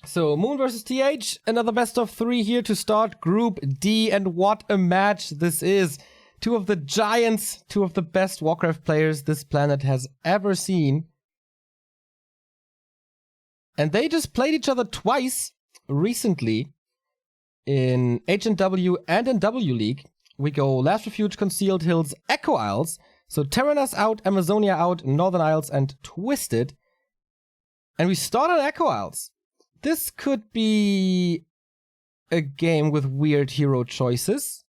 So, Moon versus TH, another best of 3 here to start Group D, and what a match this is. Two of the giants, two of the best Warcraft players this planet has ever seen. And they just played each other twice recently in HNW and in W League. We go Last Refuge, Concealed Hills, Echo Isles. So Terranas out, Amazonia out, Northern Isles and Twisted. And we start on Echo Isles. This could be a game with weird hero choices.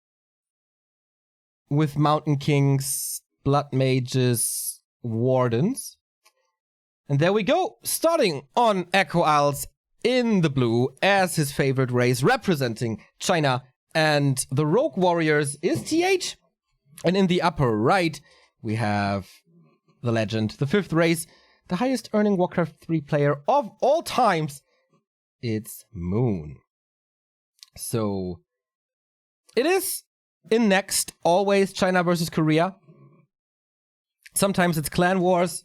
With Mountain Kings, Blood Mages, Wardens. And there we go, starting on Echo Isles in the blue as his favorite race, representing China. And the Rogue Warriors is TH. And in the upper right, we have the legend, the 5th race, the highest earning Warcraft 3 player of all times. It's Moon. So, it is in next, always China versus Korea. Sometimes it's clan wars,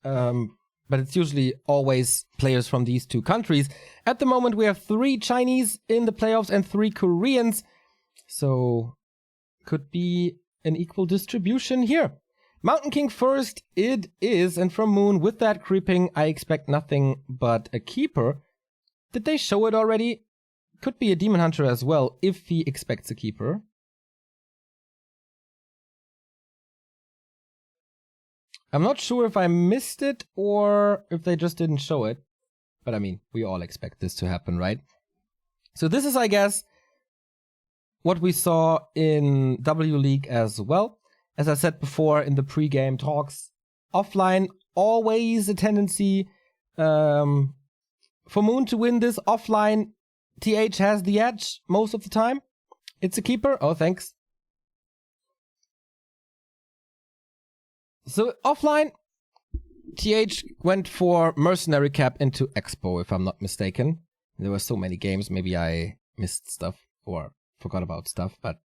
but it's usually always players from these two countries. At the moment, we have 3 Chinese in the playoffs and 3 Koreans. So, could be an equal distribution here. Mountain King first, it is, and from Moon, with that creeping, I expect nothing but a keeper. Did they show it already? Could be a Demon Hunter as well, if he expects a keeper. I'm not sure if I missed it or if they just didn't show it. But I mean, we all expect this to happen, right? So this is, I guess, what we saw in W League as well. As I said before in the pre-game talks, offline, always a tendency for Moon to win this offline. TH has the edge most of the time. It's a keeper. Oh, thanks. So offline, TH went for Mercenary Cap into Expo, if I'm not mistaken. There were so many games, maybe I missed stuff or forgot about stuff, but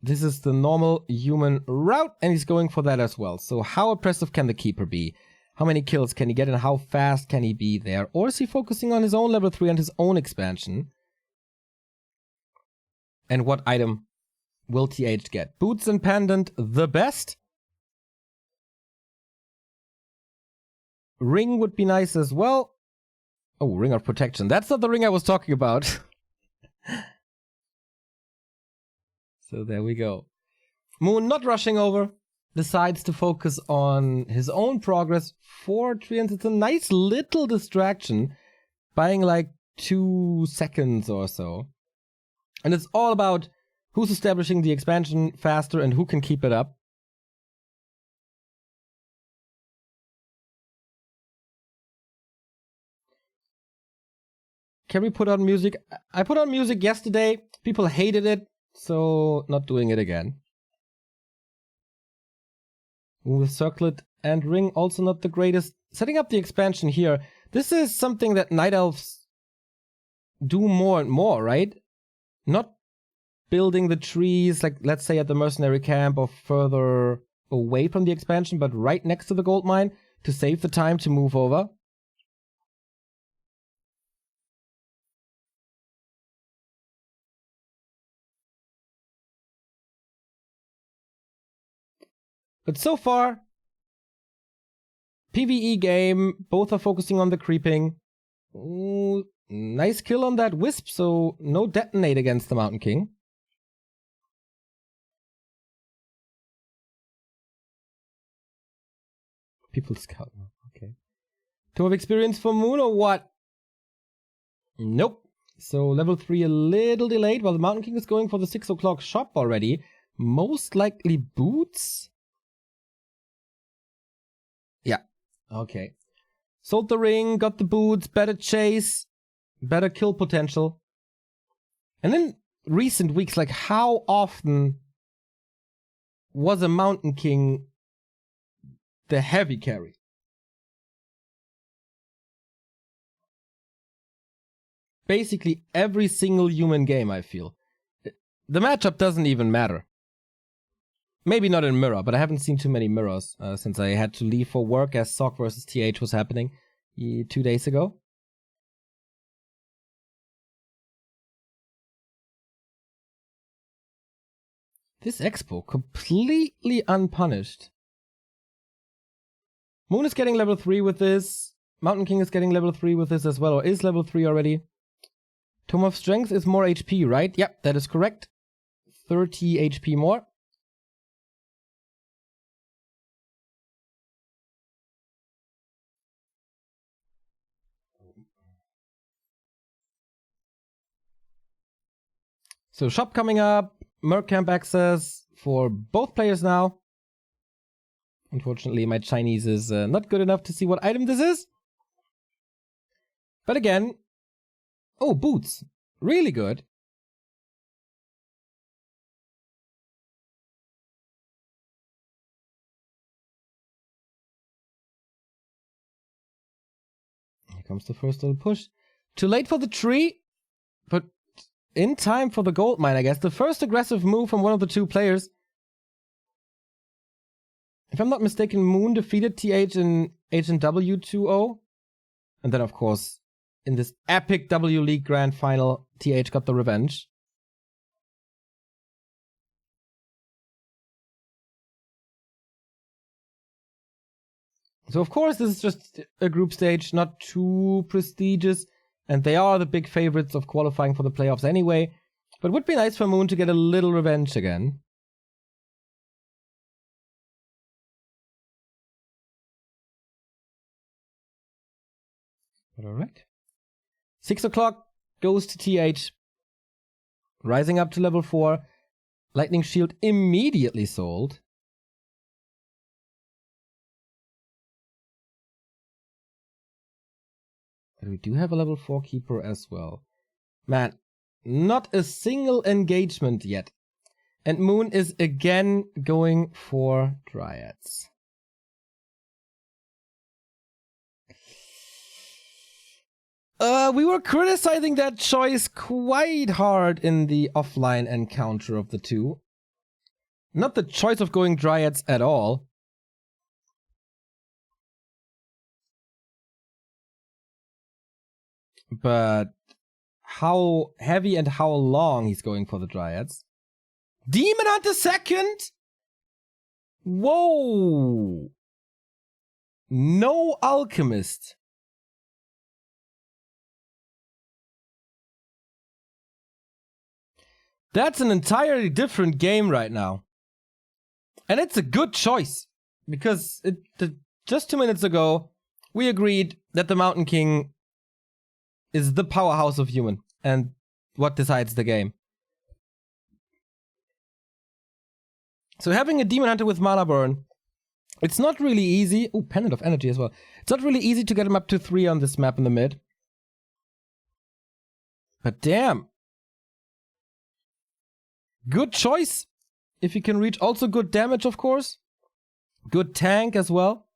this is the normal human route, and he's going for that as well. So how oppressive can the keeper be? How many kills can he get, and how fast can he be there? Or is he focusing on his own level 3 and his own expansion? And what item will TH get? Boots and Pendant, the best. Ring would be nice as well. Oh, Ring of Protection. That's not the ring I was talking about. So there we go. Moon not rushing over. Decides to focus on his own progress. 4 treants. It's a nice little distraction. Buying like 2 seconds or so. And it's all about who's establishing the expansion faster and who can keep it up. Can we put on music? I put on music yesterday. People hated it, so not doing it again. With Circlet and Ring, also not the greatest. Setting up the expansion here. This is something that Night Elves do more and more, right? Not building the trees, like let's say at the Mercenary Camp or further away from the expansion, but right next to the gold mine to save the time to move over. But so far, PvE game, both are focusing on the creeping. Ooh, nice kill on that Wisp, so no detonate against the Mountain King. People scout, okay. Too much experience for Moon or what? Nope. So level 3 a little delayed, while the Mountain King is going for the 6 o'clock shop already. Most likely boots? Yeah, okay. Sold the ring, got the boots, better chase, better kill potential. And in recent weeks, like how often was a Mountain King the heavy carry? Basically every single human game, I feel. The matchup doesn't even matter. Maybe not in Mirror, but I haven't seen too many Mirrors since I had to leave for work as SOC versus TH was happening 2 days ago. This Expo, completely unpunished. Moon is getting level 3 with this. Mountain King is getting level 3 with this as well, or is level 3 already. Tome of Strength is more HP, right? Yep, that is correct. 30 HP more. So shop coming up, Merc Camp access for both players now. Unfortunately, my Chinese is not good enough to see what item this is. But again, oh, boots, really good. Here comes the first little push. Too late for the tree, but in time for the gold mine, I guess. The first aggressive move from one of the two players. If I'm not mistaken, Moon defeated TH in H&W 2-0. And then, of course, in this epic W League Grand Final, TH got the revenge. So, of course, this is just a group stage, not too prestigious. And they are the big favorites of qualifying for the playoffs anyway. But it would be nice for Moon to get a little revenge again. But alright. 6 o'clock goes to TH. Rising up to level 4. Lightning Shield immediately sold. But we do have a level 4 keeper as well. Man, not a single engagement yet. And Moon is again going for Dryads. We were criticizing that choice quite hard in the offline encounter of the two. Not the choice of going Dryads at all. But how heavy and how long he's going for the Dryads. Demon Hunter second? Whoa! No Alchemist. That's an entirely different game right now. And it's a good choice. Because just 2 minutes ago, we agreed that the Mountain King is the powerhouse of human. And what decides the game. So having a Demon Hunter with Mana Burn, it's not really easy. Oh, Pendant of Energy as well. It's not really easy to get him up to 3 on this map in the mid. But damn. Good choice. If you can reach. Also good damage, of course. Good tank as well.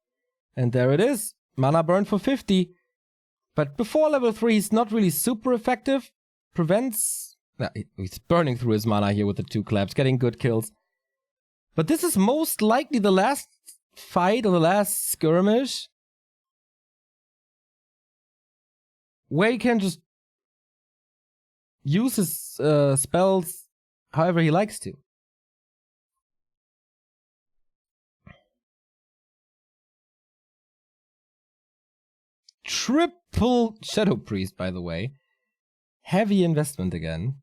And there it is. Mana burn for 50. But before level 3, he's not really super effective. Prevents... Nah, he's burning through his mana here with the 2 claps. Getting good kills. But this is most likely the last fight or the last skirmish. Where he can just use his spells however he likes to. Triple Shadow Priest, by the way. Heavy investment again.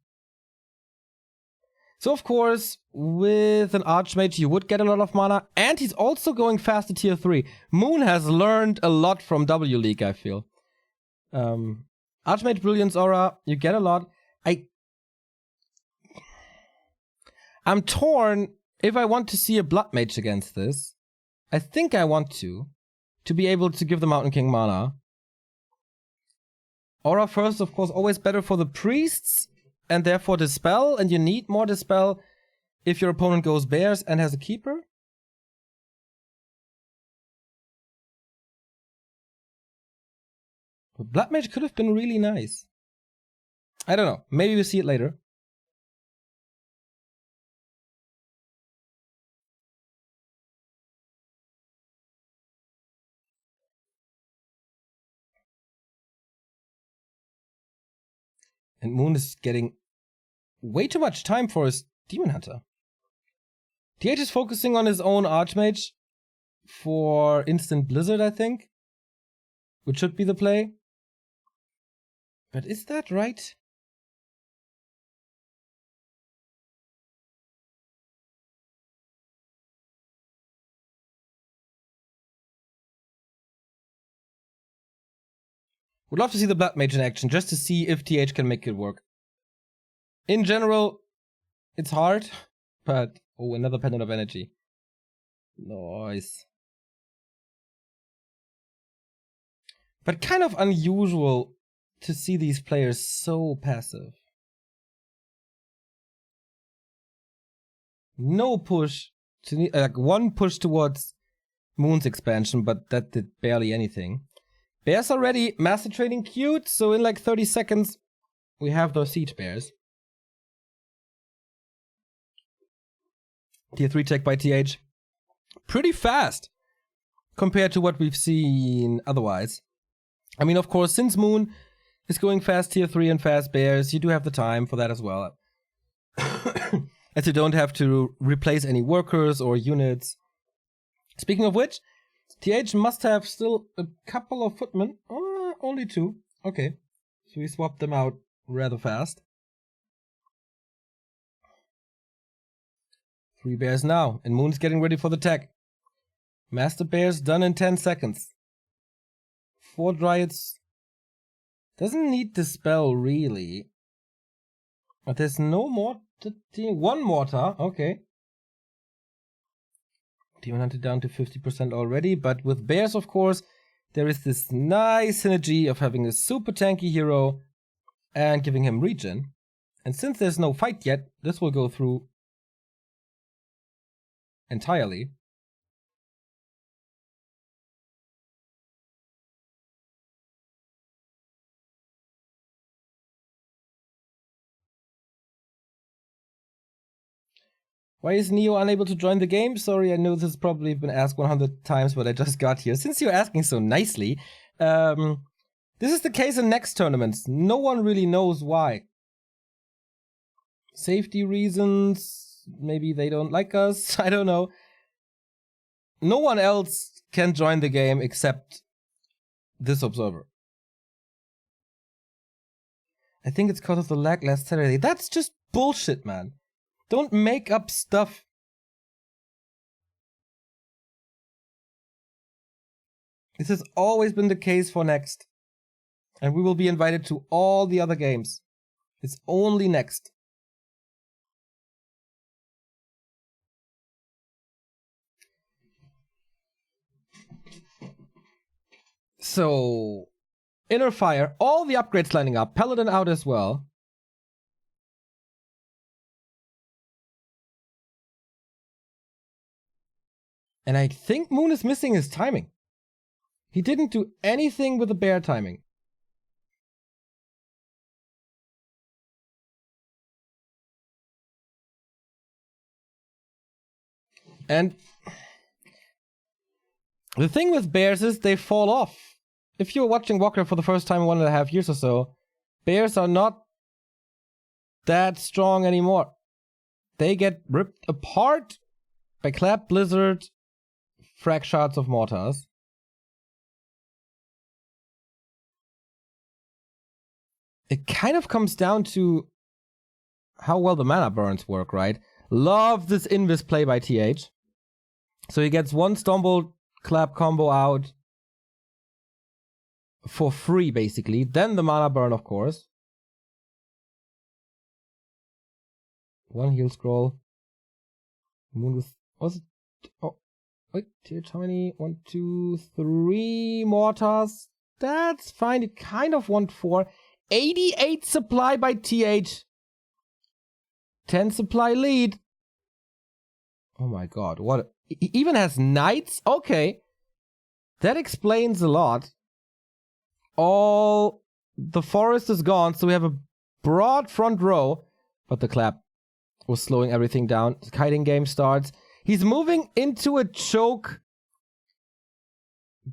So, of course, with an Archmage, you would get a lot of mana. And he's also going fast to tier 3. Moon has learned a lot from W League, I feel. Archmage Brilliance Aura, you get a lot. I'm torn if I want to see a Blood Mage against this. I think I want to be able to give the Mountain King mana. Aura first, of course, always better for the priests, and therefore Dispel, and you need more Dispel if your opponent goes Bears and has a Keeper. But Blood Mage could have been really nice. I don't know, maybe we'll see it later. And Moon is getting way too much time for his Demon Hunter. TH is focusing on his own Archmage for instant Blizzard, I think. Which should be the play. But is that right? Would love to see the Blood Mage in action, just to see if TH can make it work. In general, it's hard, but... Oh, another Pendant of Energy. Nice. But kind of unusual to see these players so passive. No push, to like one push towards Moon's expansion, but that did barely anything. Bears are ready, Master Training queued, so in like 30 seconds we have those Siege Bears. Tier 3 tech by TH. Pretty fast compared to what we've seen otherwise. I mean, of course, since Moon is going fast Tier 3 and fast Bears, you do have the time for that as well. As you don't have to replace any workers or units. Speaking of which, TH must have still a couple of footmen. Only 2. Okay. So we swapped them out rather fast. 3 Bears now, and Moon's getting ready for the tech. Master Bears done in 10 seconds. 4 Dryads. Doesn't need the spell, really. But there's no more. 1 Mortar, okay. Demon Hunter down to 50% already, but with Bears, of course, there is this nice synergy of having a super tanky hero and giving him regen. And since there's no fight yet, this will go through entirely. Why is Neo unable to join the game? Sorry, I know this has probably been asked 100 times, but I just got here. Since you're asking so nicely, this is the case in next tournaments. No one really knows why. Safety reasons, maybe they don't like us, I don't know. No one else can join the game except this observer. I think it's because of the lag last Saturday. That's just bullshit, man. Don't make up stuff. This has always been the case for Next. And we will be invited to all the other games. It's only Next. So, Inner Fire, all the upgrades lining up, Paladin out as well. And I think Moon is missing his timing. He didn't do anything with the bear timing. And the thing with bears is they fall off. If you're watching Warcraft for the first time in 1.5 years or so, bears are not that strong anymore. They get ripped apart by Clap, Blizzard, frag shards of mortars. It kind of comes down to how well the mana burns work, right? Love this Invis play by TH. So he gets 1 Stumble Clap combo out for free, basically. Then the mana burn, of course. 1 heal scroll. Moon with... Was it... Oh. Wait, TH how many? 1, 2, 3 mortars. That's fine. It kind of want 4. 88 supply by TH. 10 supply lead. Oh my god. What? He even has knights? Okay. That explains a lot. All the forest is gone, so we have a broad front row. But the Clap was slowing everything down. The kiting game starts. He's moving into a choke.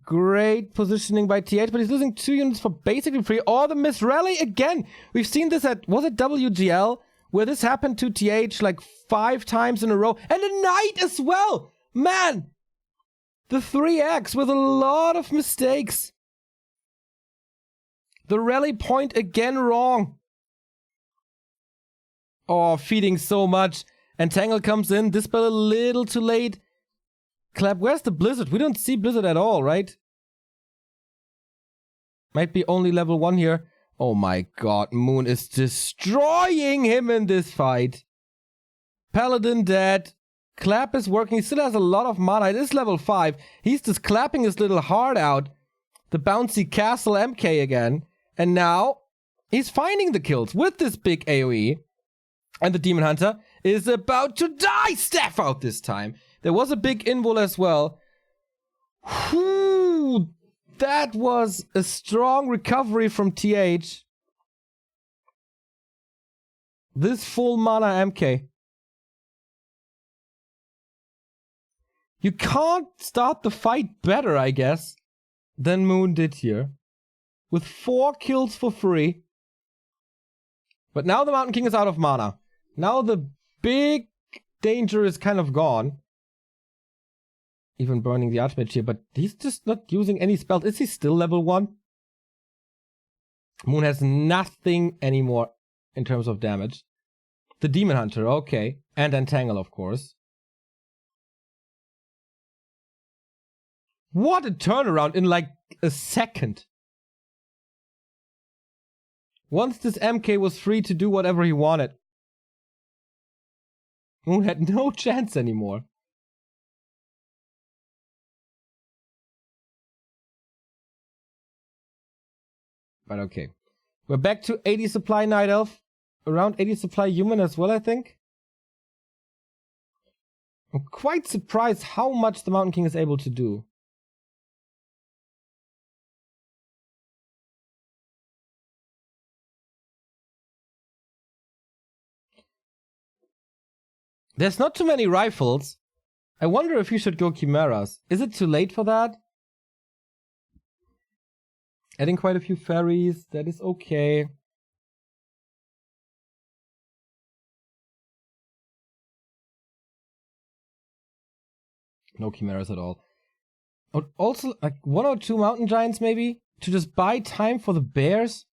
Great positioning by TH, but he's losing 2 units for basically free. Oh, the miss rally again. We've seen this at, was it WGL? where this happened to TH like 5 times in a row. And a Knight as well! Man! The 3x with a lot of mistakes. The rally point again wrong. Oh, feeding so much. And Tangle comes in. Dispel a little too late. Clap, where's the Blizzard? We don't see Blizzard at all, right? Might be only level 1 here. Oh my god, Moon is destroying him in this fight. Paladin dead. Clap is working. He still has a lot of mana. It is level 5. He's just clapping his little heart out. The bouncy castle MK again. And now he's finding the kills with this big AoE. And the Demon Hunter is about to die. Staff out this time. There was a big invul as well. Whew, that was a strong recovery from TH. This full mana MK. You can't start the fight better, I guess, than Moon did here. With 4 kills for free. But now the Mountain King is out of mana. Now the big danger is kind of gone. Even burning the Archmage here, but he's just not using any spells. Is he still level 1? Moon has nothing anymore in terms of damage. The Demon Hunter, okay. And Entangle, of course. What a turnaround in like a second. Once this MK was free to do whatever he wanted. Moon had no chance anymore. But okay. We're back to 80 supply Night Elf. Around 80 supply human as well, I think. I'm quite surprised how much the Mountain King is able to do. There's not too many rifles. I wonder if you should go Chimeras. Is it too late for that? Adding quite a few fairies, that is okay. No Chimeras at all. Also, like 1 or 2 Mountain Giants maybe? To just buy time for the bears?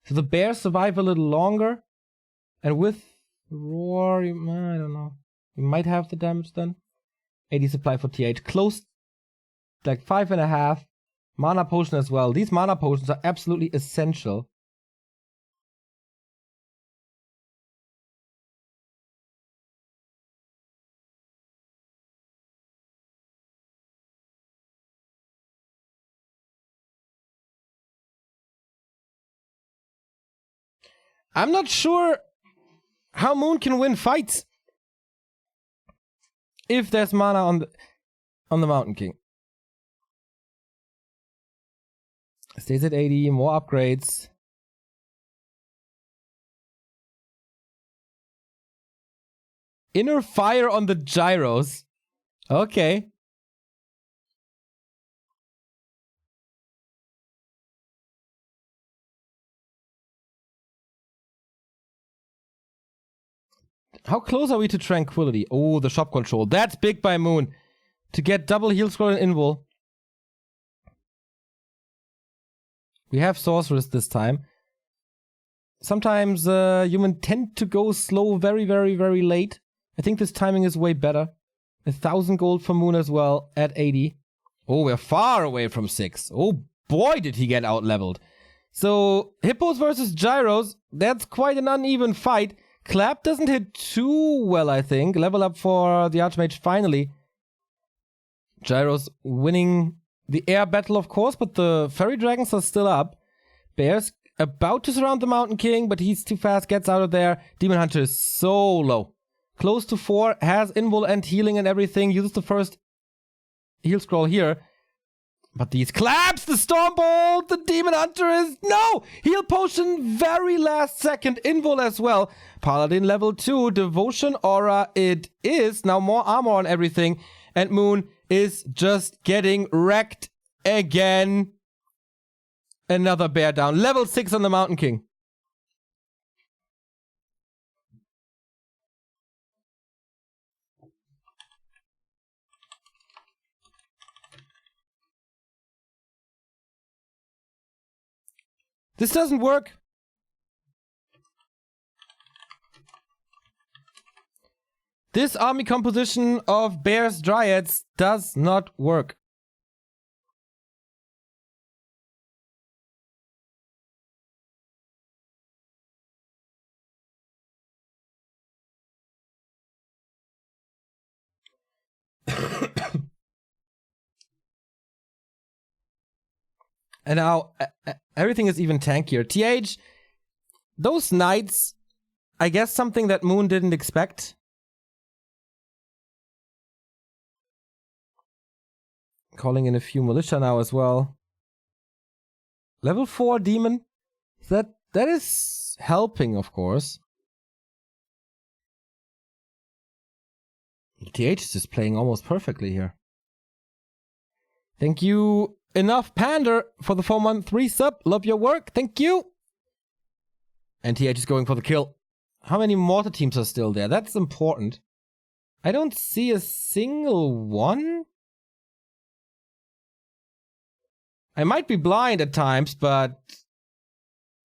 So the bears survive a little longer. And with Roar, I don't know. You might have the damage then. 80 supply for TH. Close, like 5.5. Mana potion as well. These mana potions are absolutely essential. I'm not sure how Moon can win fights if there's mana on the Mountain King. Stays at 80, more upgrades. Inner fire on the gyros. Okay. How close are we to tranquility? Oh, the shop control. That's big by Moon. To get double heal scroll and invul. We have sorceress this time. Sometimes humans tend to go slow very, very, very late. I think this timing is way better. 1,000 gold for Moon as well at 80. Oh, we're far away from 6. Oh boy, did he get out leveled. So, Hippos versus Gyros. That's quite an uneven fight. Clap doesn't hit too well, I think. Level up for the Archmage finally. Gyros winning the air battle, of course, but the Fairy Dragons are still up. Bear's about to surround the Mountain King, but he's too fast, gets out of there. Demon Hunter is so low. Close to 4, has invul and healing and everything. Uses the first heal scroll here. But these claps, the Stormbolt, the Demon Hunter is... No! Heal potion, very last second. Invul as well. Paladin level 2, Devotion Aura it is. Now more armor on everything. And Moon is just getting wrecked again. Another bear down. Level 6 on the Mountain King. This doesn't work. This army composition of bears dryads does not work. And now everything is even tankier. TH, those knights, I guess something that Moon didn't expect. Calling in a few militia now as well. Level 4 demon. That is helping, of course. TH is just playing almost perfectly here. Thank you, Enough Pander, for the 4-month sub. Love your work. Thank you. And TH is going for the kill. How many mortar teams are still there? That's important. I don't see a single one. I might be blind at times, but...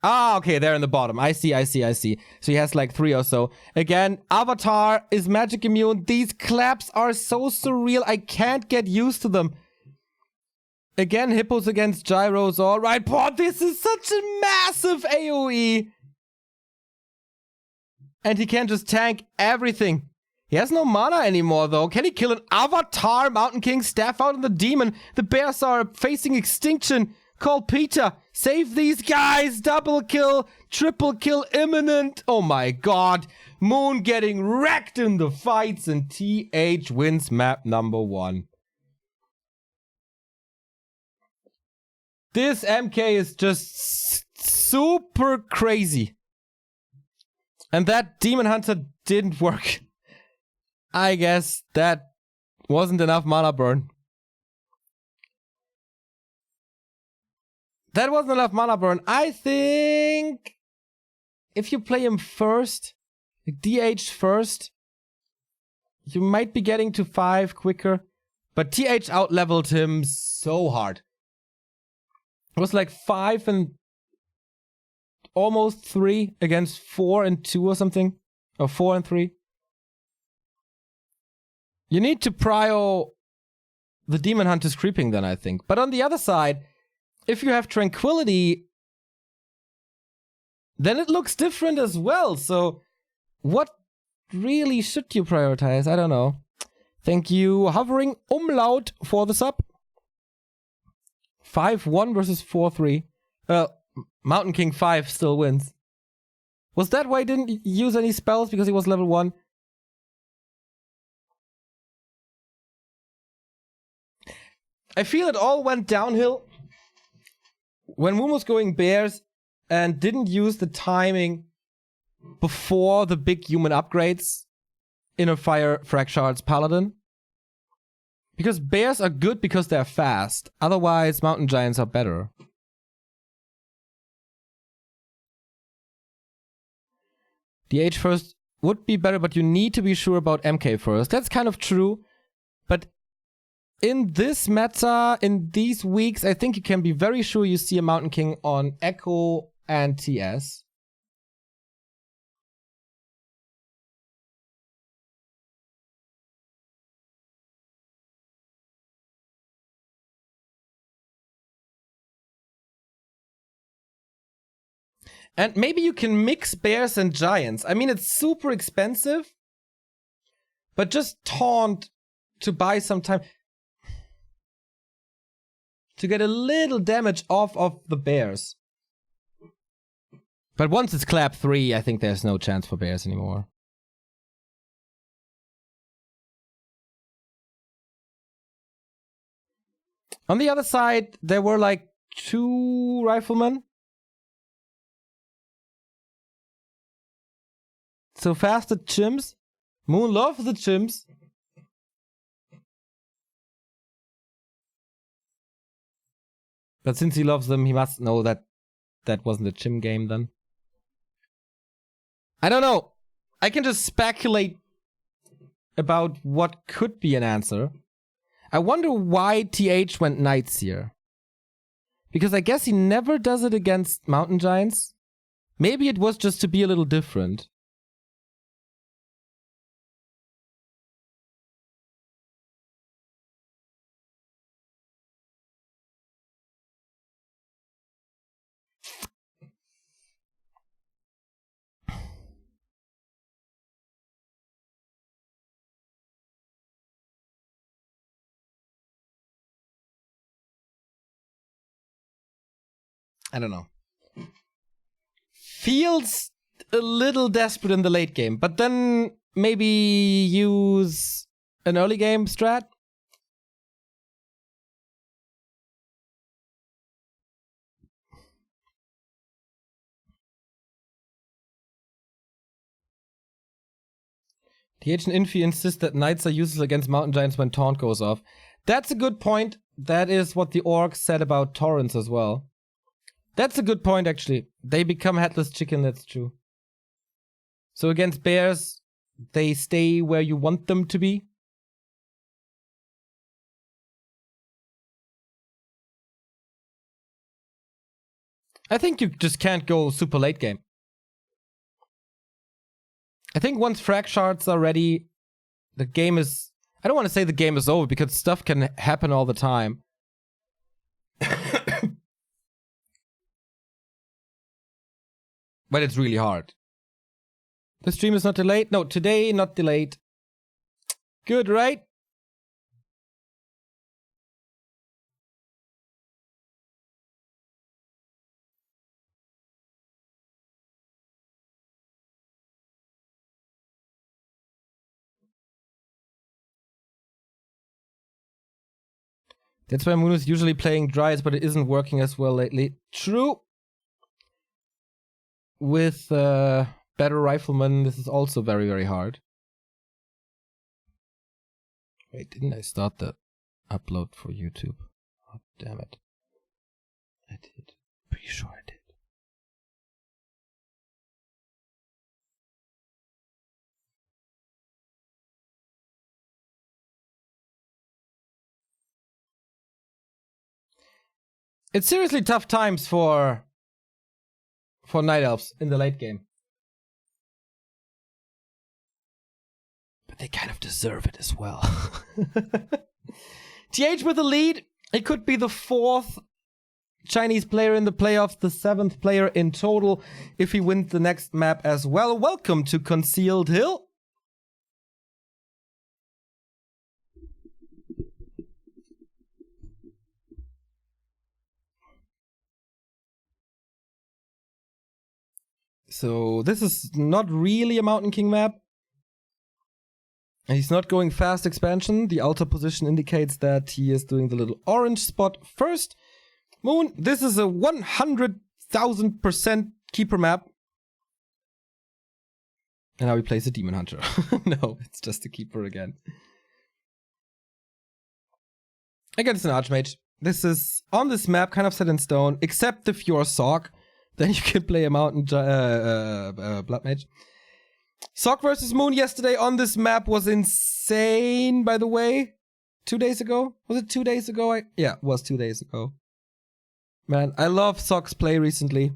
Ah, okay, they're in the bottom. I see. So he has like 3 or so. Again, Avatar is magic immune. These claps are so surreal. I can't get used to them. Again, hippos against gyros. All right, boy, this is such a massive AoE. And he can just tank everything. He has no mana anymore, though. Can he kill an Avatar Mountain King? Staff out on the demon. The bears are facing extinction. Call Peter. Save these guys. Double kill. Triple kill imminent. Oh my god. Moon getting wrecked in the fights, and TH wins map number 1. This MK is just super crazy. And that Demon Hunter didn't work. I guess that wasn't enough mana burn. That wasn't enough mana burn. I think if you play him first, like DH first, you might be getting to 5 quicker. But TH out-leveled him so hard. It was like 5 and almost 3 against 4 and 2 or something. Or 4 and 3. You need to prio the Demon Hunters creeping then, I think. But on the other side, if you have Tranquility, then it looks different as well. So what really should you prioritize? I don't know. Thank you, Hovering Umlaut, for the sub. 5-1 versus 4-3. Mountain King 5 still wins. Was that why he didn't use any spells? Because he was level 1? I feel it all went downhill when Moon was going bears and didn't use the timing before the big human upgrades in a Fire Frag Shards Paladin. Because bears are good because they're fast. Otherwise, mountain giants are better. DH first would be better, but you need to be sure about MK first. That's kind of true. But in this meta, in these weeks, I think you can be very sure you see a Mountain King on Echo and TS. And maybe you can mix bears and giants. I mean, it's super expensive, but just taunt to buy some time. To get a little damage off of the bears. But once it's clap 3, I think there's no chance for bears anymore. On the other side, there were like 2 riflemen. So faster chimps. Moon loves the chimps. But since he loves them, he must know that that wasn't a chim game then. I don't know. I can just speculate about what could be an answer. I wonder why TH went Knights here. Because I guess he never does it against Mountain Giants. Maybe it was just to be a little different. I don't know. Feels a little desperate in the late game, but then maybe use an early game strat. TH and Infi insist that Knights are useless against Mountain Giants when Taunt goes off. That's a good point. That is what the orcs said about Torrents as well. That's a good point, actually. They become headless chicken, that's true. So against bears, they stay where you want them to be. I think you just can't go super late game. I think once frag shards are ready, the game is... I don't want to say the game is over, because stuff can happen all the time. But it's really hard. The stream is not delayed? No, today not delayed. Good, right? That's why Moon is usually playing Dryas, but it isn't working as well lately. True. With Better Rifleman, this is also very, very hard. Wait, didn't I start the upload for YouTube? Oh, damn it. I did. Pretty sure I did. It's seriously tough times for Night Elves in the late game. But they kind of deserve it as well. TH with the lead. It could be the 4th Chinese player in the playoffs, the 7th player in total if he wins the next map as well. Welcome to Concealed Hill. So this is not really a Mountain King map. He's not going fast expansion. The altar position indicates that he is doing the little orange spot first. Moon, this is a 100,000% keeper map. And now he plays a Demon Hunter. No, it's just a keeper again. Against an Archmage. This is, on this map, kind of set in stone, except if you're Sog. Then you can play a Mountain Blood Mage. Sock versus Moon yesterday on this map was insane, by the way. 2 days ago? Was it 2 days ago? Yeah, it was 2 days ago. Man, I love Sock's play recently.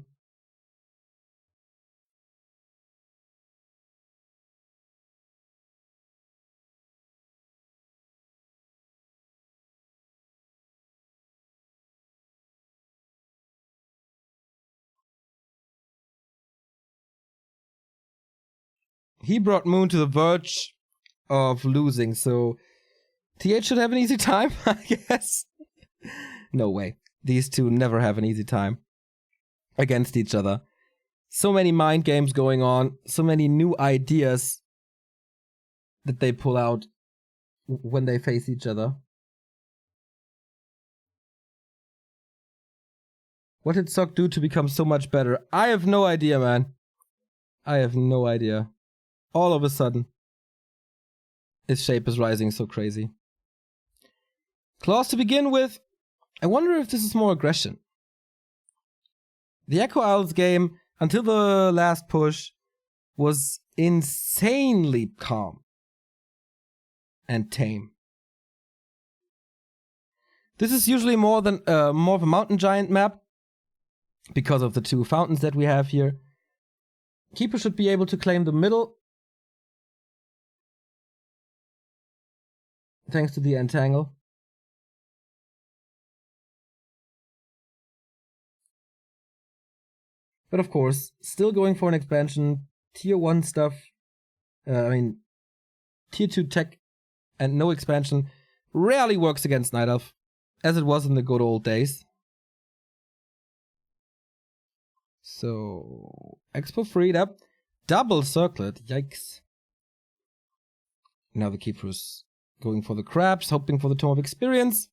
He brought Moon to the verge of losing, so TH should have an easy time, I guess. No way. These two never have an easy time against each other. So many mind games going on, so many new ideas that they pull out when they face each other. What did Sok do to become so much better? I have no idea, man. I have no idea. All of a sudden, his shape is rising so crazy. Claws to begin with. I wonder if this is more aggression. The Echo Isles game, until the last push, was insanely calm and tame. This is usually more of a mountain giant map because of the two fountains that we have here. Keeper should be able to claim the middle thanks to the entangle. But of course, still going for an expansion. Tier 1 stuff, Tier 2 tech and no expansion rarely works against Night Elf, as it was in the good old days. So, Expo freed up. Double circlet, yikes. Now the Keeper's going for the crabs, hoping for the Tome of Experience.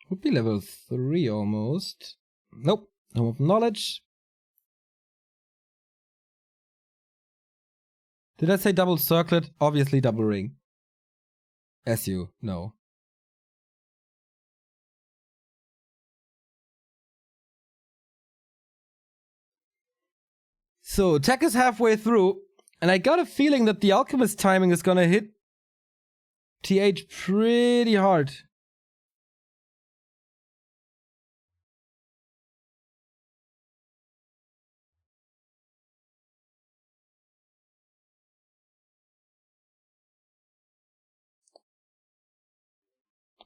Would be level 3 almost. Nope. Tome of Knowledge. Did I say double circlet? Obviously double ring. As you know. So, tech is halfway through, and I got a feeling that the Alchemist timing is gonna hit TH pretty hard.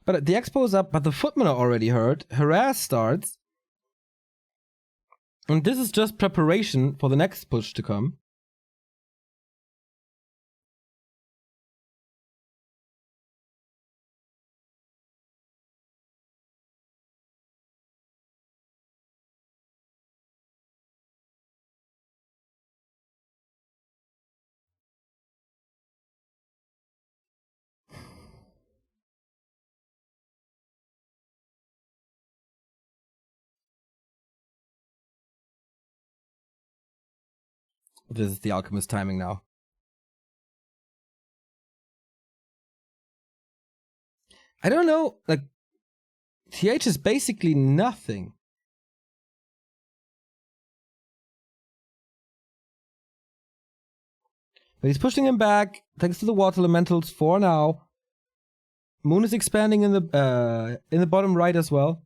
But the Expo is up, but the footmen are already hurt. Harass starts. And this is just preparation for the next push to come. This is the Alchemist timing now. I don't know, like, TH is basically nothing. But he's pushing him back, thanks to the water elementals for now. Moon is expanding in the bottom right as well.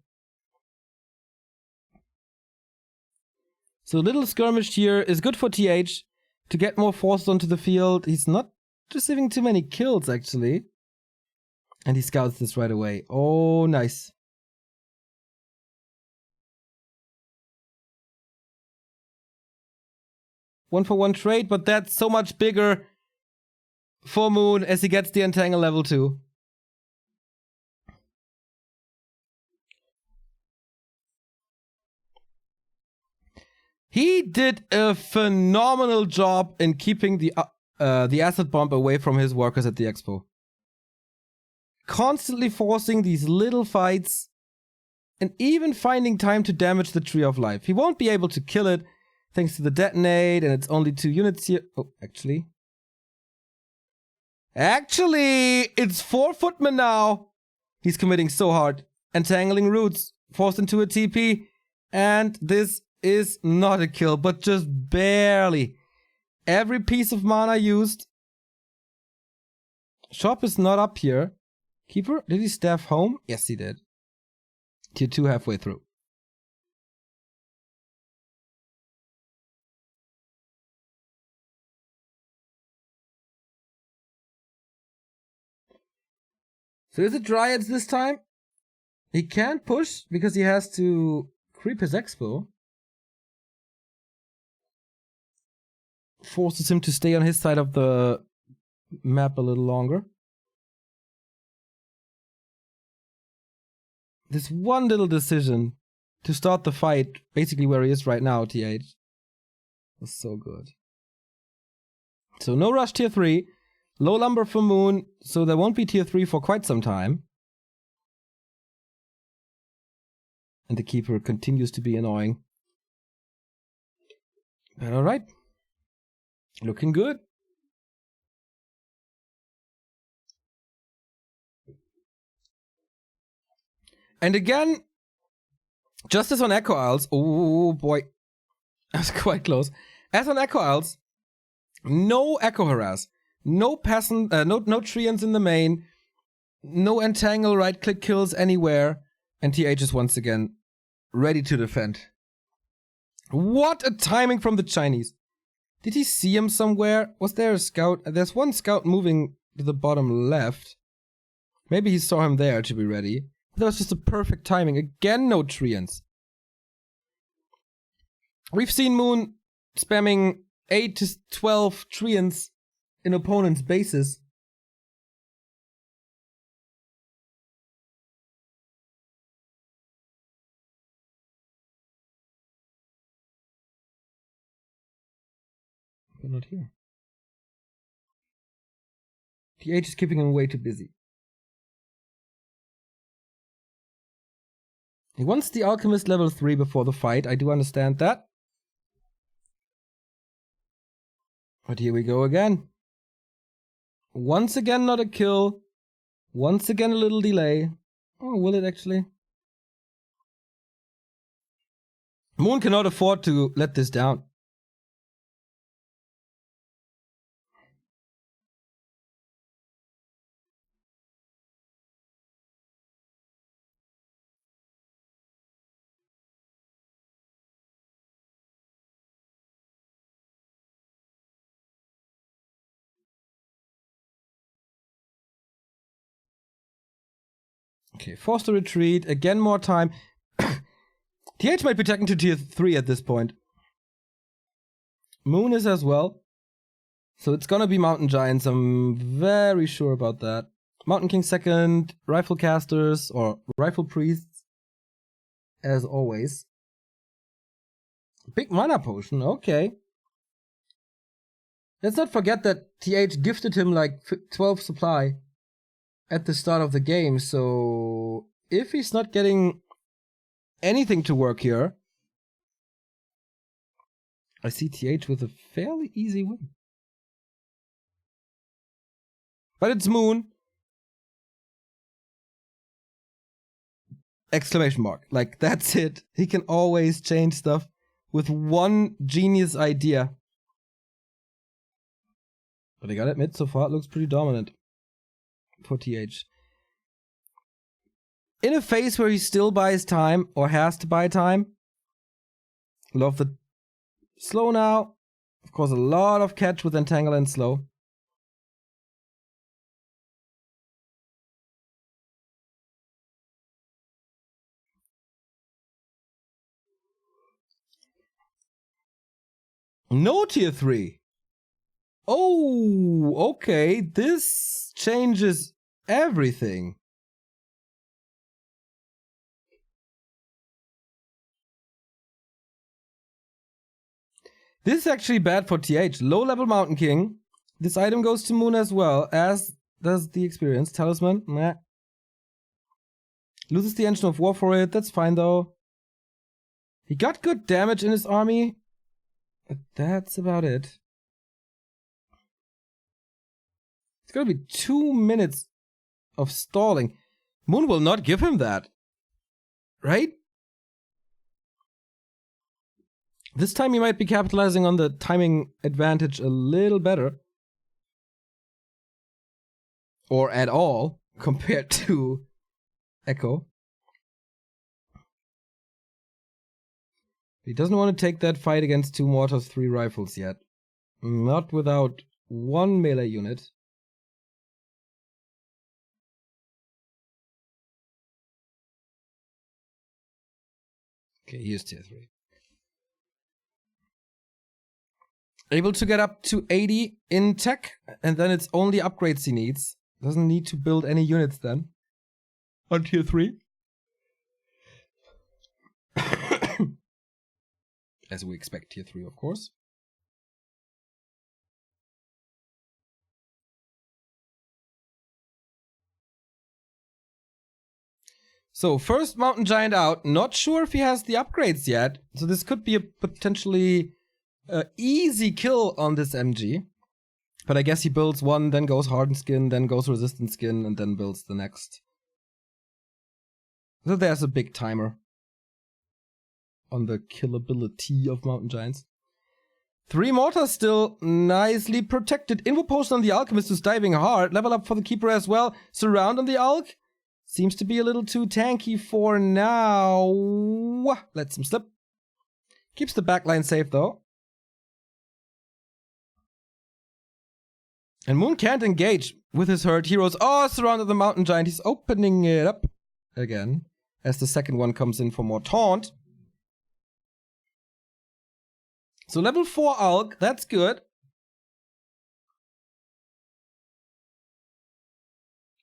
So a little skirmish here is good for TH to get more forces onto the field. He's not receiving too many kills, actually. And he scouts this right away. Oh, nice. One for one trade, but that's so much bigger for Moon as he gets the Entangle level 2. He did a phenomenal job in keeping the acid bomb away from his workers at the Expo. Constantly forcing these little fights and even finding time to damage the Tree of Life. He won't be able to kill it thanks to the detonate, and it's only 2 units here. Oh, actually, it's 4 footmen now. He's committing so hard. Entangling roots, forced into a TP, and this is not a kill, but just barely. Every piece of mana used. Shop is not up here. Keeper, did he staff home? Yes, he did. Tier 2 halfway through. So is it Dryads this time? He can't push because he has to creep his Expo. Forces him to stay on his side of the map a little longer. This one little decision to start the fight, basically where he is right now, TH, was so good. So no rush tier 3, low lumber for Moon, so there won't be tier 3 for quite some time. And the Keeper continues to be annoying. But alright. Looking good. And again, just as on Echo Isles, oh boy, that's quite close. As on Echo Isles, no Echo Harass, no peasant, no treants in the main, no entangle right-click kills anywhere, and TH is once again ready to defend. What a timing from the Chinese. Did he see him somewhere? Was there a scout? There's one scout moving to the bottom left. Maybe he saw him there to be ready. That was just a perfect timing. Again, no treants. We've seen Moon spamming 8 to 12 treants in opponents' bases. But not here. TH is keeping him way too busy. He wants the Alchemist level 3 before the fight, I do understand that. But here we go again. Once again not a kill. Once again a little delay. Oh, will it actually? Moon cannot afford to let this down. Okay, forced to retreat. Again, more time. TH might be taken to tier 3 at this point. Moon is as well. So it's gonna be Mountain Giants, I'm very sure about that. Mountain King second, Rifle Casters, or Rifle Priests, as always. Big mana potion, okay. Let's not forget that TH gifted him like 12 supply at the start of the game, so if he's not getting anything to work here, I see TH with a fairly easy win. But it's Moon. Exclamation mark. Like, that's it. He can always change stuff with one genius idea. But I gotta admit, so far it looks pretty dominant for TH. In a phase where he still buys time, or has to buy time. Love the slow now. Of course, a lot of catch with Entangle and slow. No tier 3. Oh, okay. This changes everything. This is actually bad for TH. Low level Mountain King. This item goes to Moon as well, as does the experience. Talisman, meh. Loses the Engine of War for it. That's fine though. He got good damage in his army. But that's about it. It's gonna be 2 minutes of stalling. Moon will not give him that. Right? This time he might be capitalizing on the timing advantage a little better. Or at all, compared to Echo. He doesn't want to take that fight against 2 mortars, 3 rifles yet. Not without 1 melee unit. Okay, here's tier 3. Able to get up to 80 in tech, and then it's only upgrades he needs. Doesn't need to build any units then. On tier 3. As we expect tier 3, of course. So, first Mountain Giant out. Not sure if he has the upgrades yet. So this could be a potentially easy kill on this MG. But I guess he builds one, then goes Hardened Skin, then goes Resistant Skin, and then builds the next. So there's a big timer on the killability of Mountain Giants. 3 mortars still nicely protected. Invo potion on the Alchemist who's diving hard. Level up for the Keeper as well. Surround on the Alch. Seems to be a little too tanky for now. Lets him slip. Keeps the backline safe though. And Moon can't engage with his hurt heroes. Oh, surrounded the Mountain Giant. He's opening it up again as the second one comes in for more taunt. So level 4 Alk, that's good.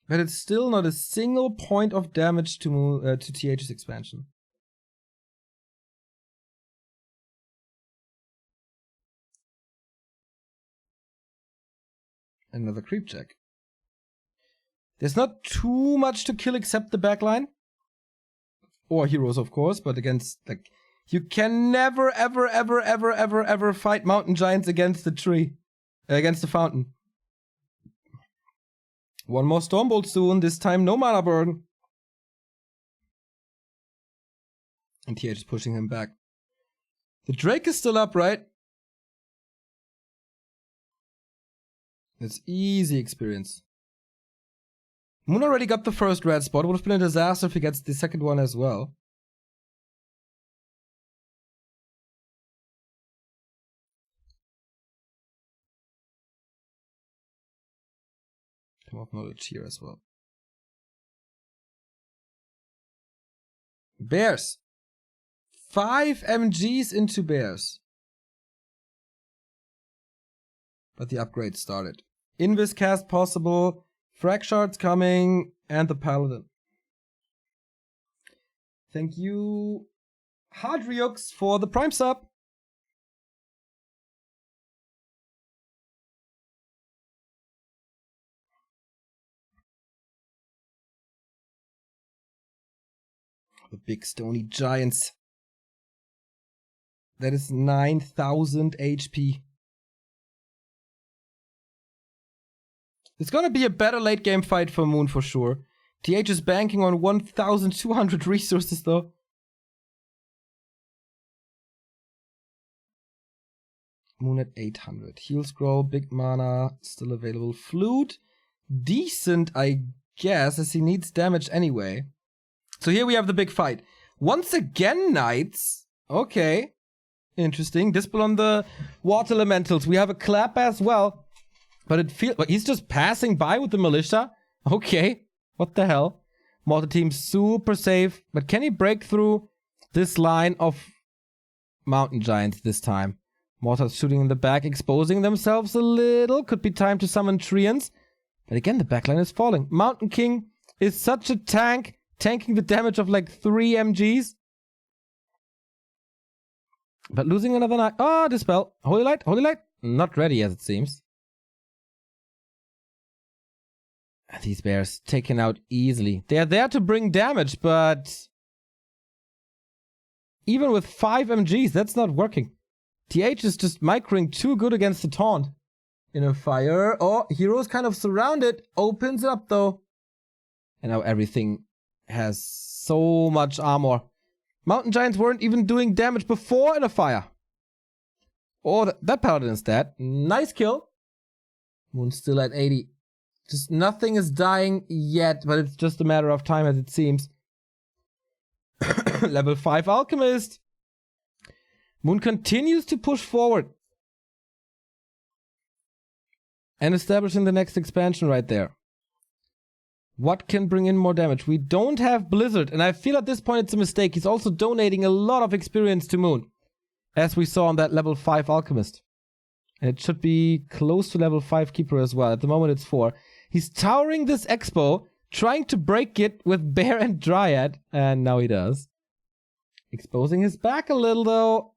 But it's still not a single point of damage to TH's expansion. Another creep check. There's not too much to kill except the backline. Or heroes, of course, but against, like, you can never, ever, ever, ever, ever, ever fight Mountain Giants against the tree. Against the fountain. One more Stormbolt soon, this time no mana burn. And TH is pushing him back. The Drake is still up, right? It's easy experience. Moon already got the first red spot. Would have been a disaster if he gets the second one as well. Come off knowledge here as well. Bears. 5 MGs into Bears. But the upgrade started. Invis cast possible. Frag shards coming. And the Paladin. Thank you, Hadriux, for the Prime sub. The big stony giants. That is 9,000 HP. It's gonna be a better late game fight for Moon for sure. TH is banking on 1,200 resources though. Moon at 800. Heal scroll, big mana, still available. Flute, decent I guess, as he needs damage anyway. So here we have the big fight. Once again, Knights. Okay. Interesting. Dispel on the water elementals. We have a clap as well. But it feels like he's just passing by with the militia. Okay. What the hell? Mortar team super safe. But can he break through this line of Mountain Giants this time? Mortars shooting in the back, exposing themselves a little. Could be time to summon Treants. But again, the backline is falling. Mountain King is such a tank. Tanking the damage of like 3 MGs. But losing another knight. Oh, Dispel. Holy Light, Holy Light. Not ready as it seems. These bears taken out easily. They are there to bring damage, but even with 5 MGs, that's not working. TH is just microing too good against the taunt. In a fire. Oh, heroes kind of surrounded. Opens it up though. And now everything has so much armor. Mountain Giants weren't even doing damage before in a fire. Oh, that Paladin is dead. Nice kill. Moon's still at 80. Just nothing is dying yet, but it's just a matter of time as it seems. Level 5 Alchemist. Moon continues to push forward. And establishing the next expansion right there. What can bring in more damage? We don't have Blizzard, and I feel at this point it's a mistake. He's also donating a lot of experience to Moon, as we saw on that level 5 Alchemist. And it should be close to level 5 Keeper as well. At the moment it's 4. He's towering this Expo, trying to break it with Bear and Dryad, and now he does. Exposing his back a little though.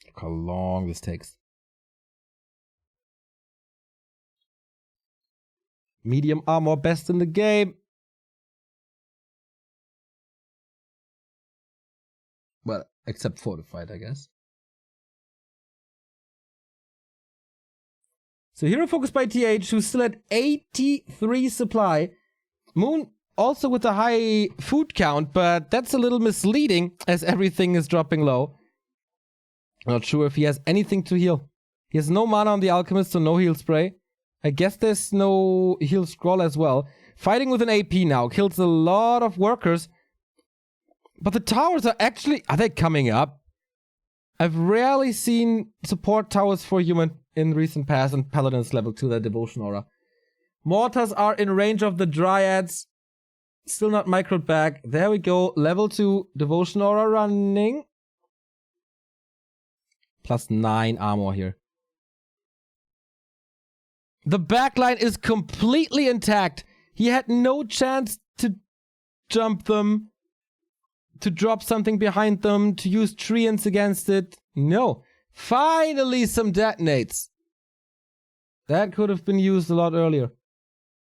Look how long this takes. Medium armor, best in the game. Well, except fortified, I guess. So hero focus by TH, who's still at 83 supply. Moon also with a high food count, but that's a little misleading as everything is dropping low. Not sure if he has anything to heal. He has no mana on the Alchemist, so no heal spray. I guess there's no heal scroll as well. Fighting with an AP now kills a lot of workers. But the towers are actually... Are they coming up? I've rarely seen support towers for human in recent past, and Paladins level 2 their Devotion Aura. Mortars are in range of the Dryads. Still not microed back. There we go. Level 2 Devotion Aura running. Plus 9 armor here. The backline is completely intact. He had no chance to jump them, to drop something behind them, to use treants against it. No. Finally some detonates. That could have been used a lot earlier.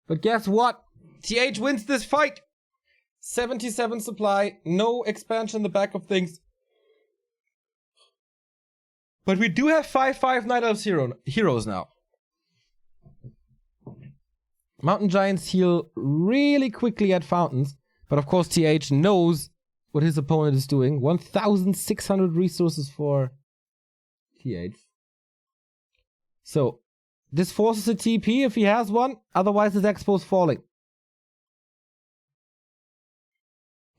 But guess what? TH wins this fight. 77 supply. No expansion in the back of things. But we do have 5/5 Night Elves heroes now. Mountain Giants heal really quickly at fountains. But of course TH knows what his opponent is doing. 1,600 resources for TH. So, this forces a TP if he has one. Otherwise his expo's falling.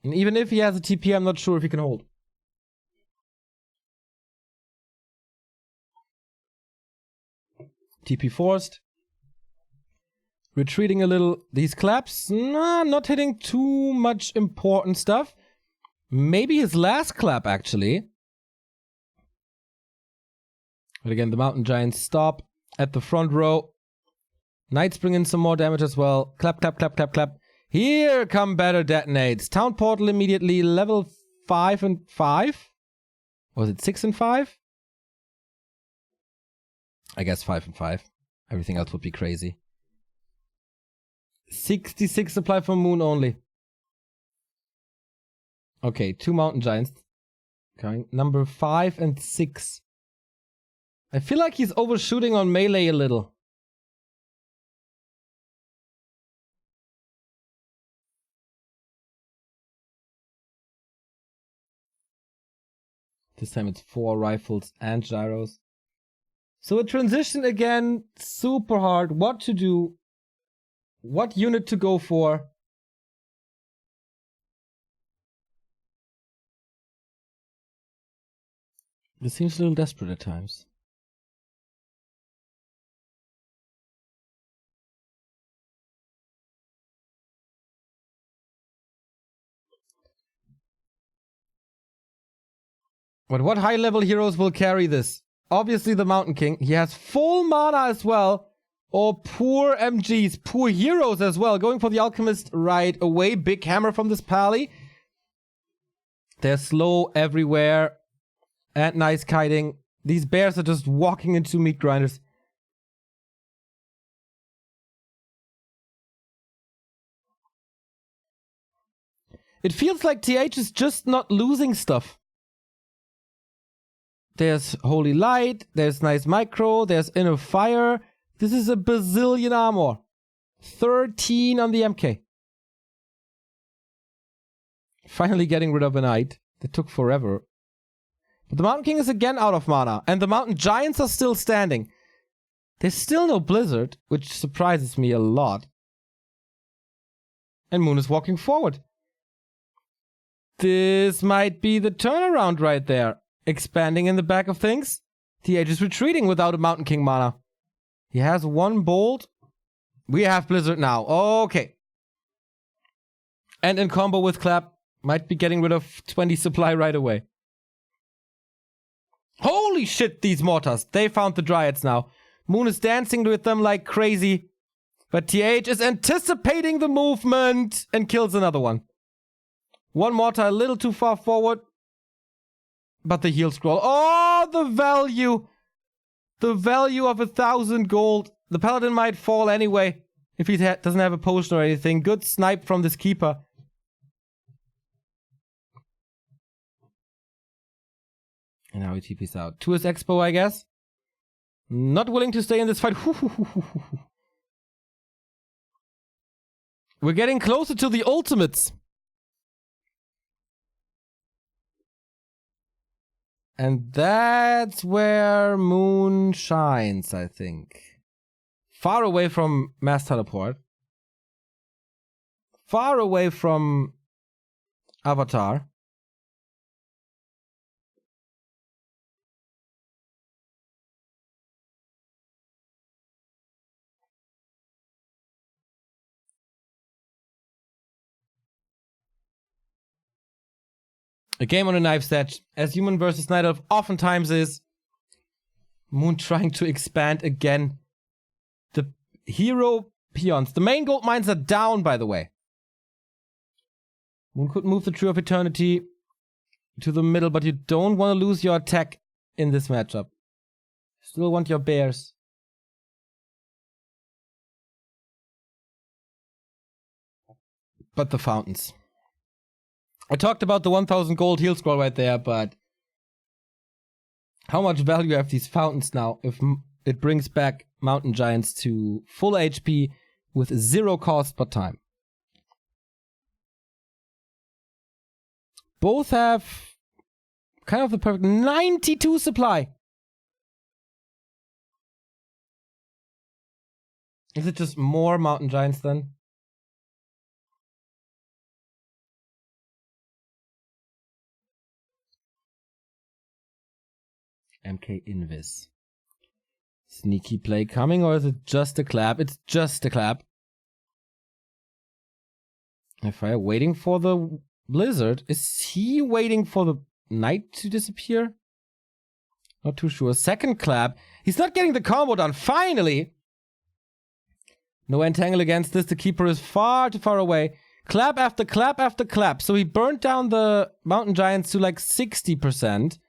And even if he has a TP, I'm not sure if he can hold. TP forced. Retreating a little. These claps, nah, not hitting too much important stuff. Maybe his last clap, actually. But again, the Mountain Giants stop at the front row. Knights bring in some more damage as well. Clap, clap, clap, clap, clap. Here come better detonates. Town Portal immediately. Level 5 and 5? Was it 6 and 5? I guess 5 and 5. Everything else would be crazy. 66 supply from Moon only. Okay, 2 Mountain Giants. Coming. Number 5 and 6. I feel like he's overshooting on melee a little. This time it's 4 rifles and gyros. So a transition again, super hard. What to do? What unit to go for? This seems a little desperate at times. But what high-level heroes will carry this? Obviously the Mountain King. He has full mana as well. Oh, poor MGs. Poor heroes as well. Going for the Alchemist right away. Big hammer from this pally. They're slow everywhere. And nice kiting. These bears are just walking into meat grinders. It feels like TH is just not losing stuff. There's Holy Light, there's nice micro, there's Inner Fire. This is a bazillion armor. 13 on the MK. Finally getting rid of a knight. That took forever. But the Mountain King is again out of mana. And the Mountain Giants are still standing. There's still no Blizzard, which surprises me a lot. And Moon is walking forward. This might be the turnaround right there. Expanding in the back of things. TH is retreating without a Mountain King mana. He has 1 bolt. We have Blizzard now. Okay. And in combo with Clap, might be getting rid of 20 supply right away. Holy shit, these mortars. They found the Dryads now. Moon is dancing with them like crazy. But TH is anticipating the movement and kills another one. 1 mortar a little too far forward. But the heal scroll. Oh, the value. The value of 1,000 gold. The Paladin might fall anyway. If he doesn't have a potion or anything. Good snipe from this keeper. And now he TP's out. To his expo, I guess. Not willing to stay in this fight. We're getting closer to the ultimates. And that's where Moon shines, I think. Far away from mass teleport. Far away from Avatar. A game on a knife's edge, as Human versus Night Elf oftentimes is. Moon trying to expand again. The hero peons. The main gold mines are down, by the way. Moon could move the Tree of Eternity to the middle, but you don't want to lose your attack in this matchup. Still want your bears. But the fountains. I talked about the 1000 gold heal scroll right there, but how much value have these fountains now if it brings back mountain giants to full HP with 0 cost per time? Both have kind of the perfect 92 supply. Is it just more mountain giants then? MK Invis. Sneaky play coming, or is it just a clap? It's just a clap. If I'm waiting for the blizzard, is he waiting for the night to disappear? Not too sure. Second clap. He's not getting the combo done. Finally! No entangle against this. The keeper is far too far away. Clap after clap after clap. So he burnt down the mountain giants to like 60%.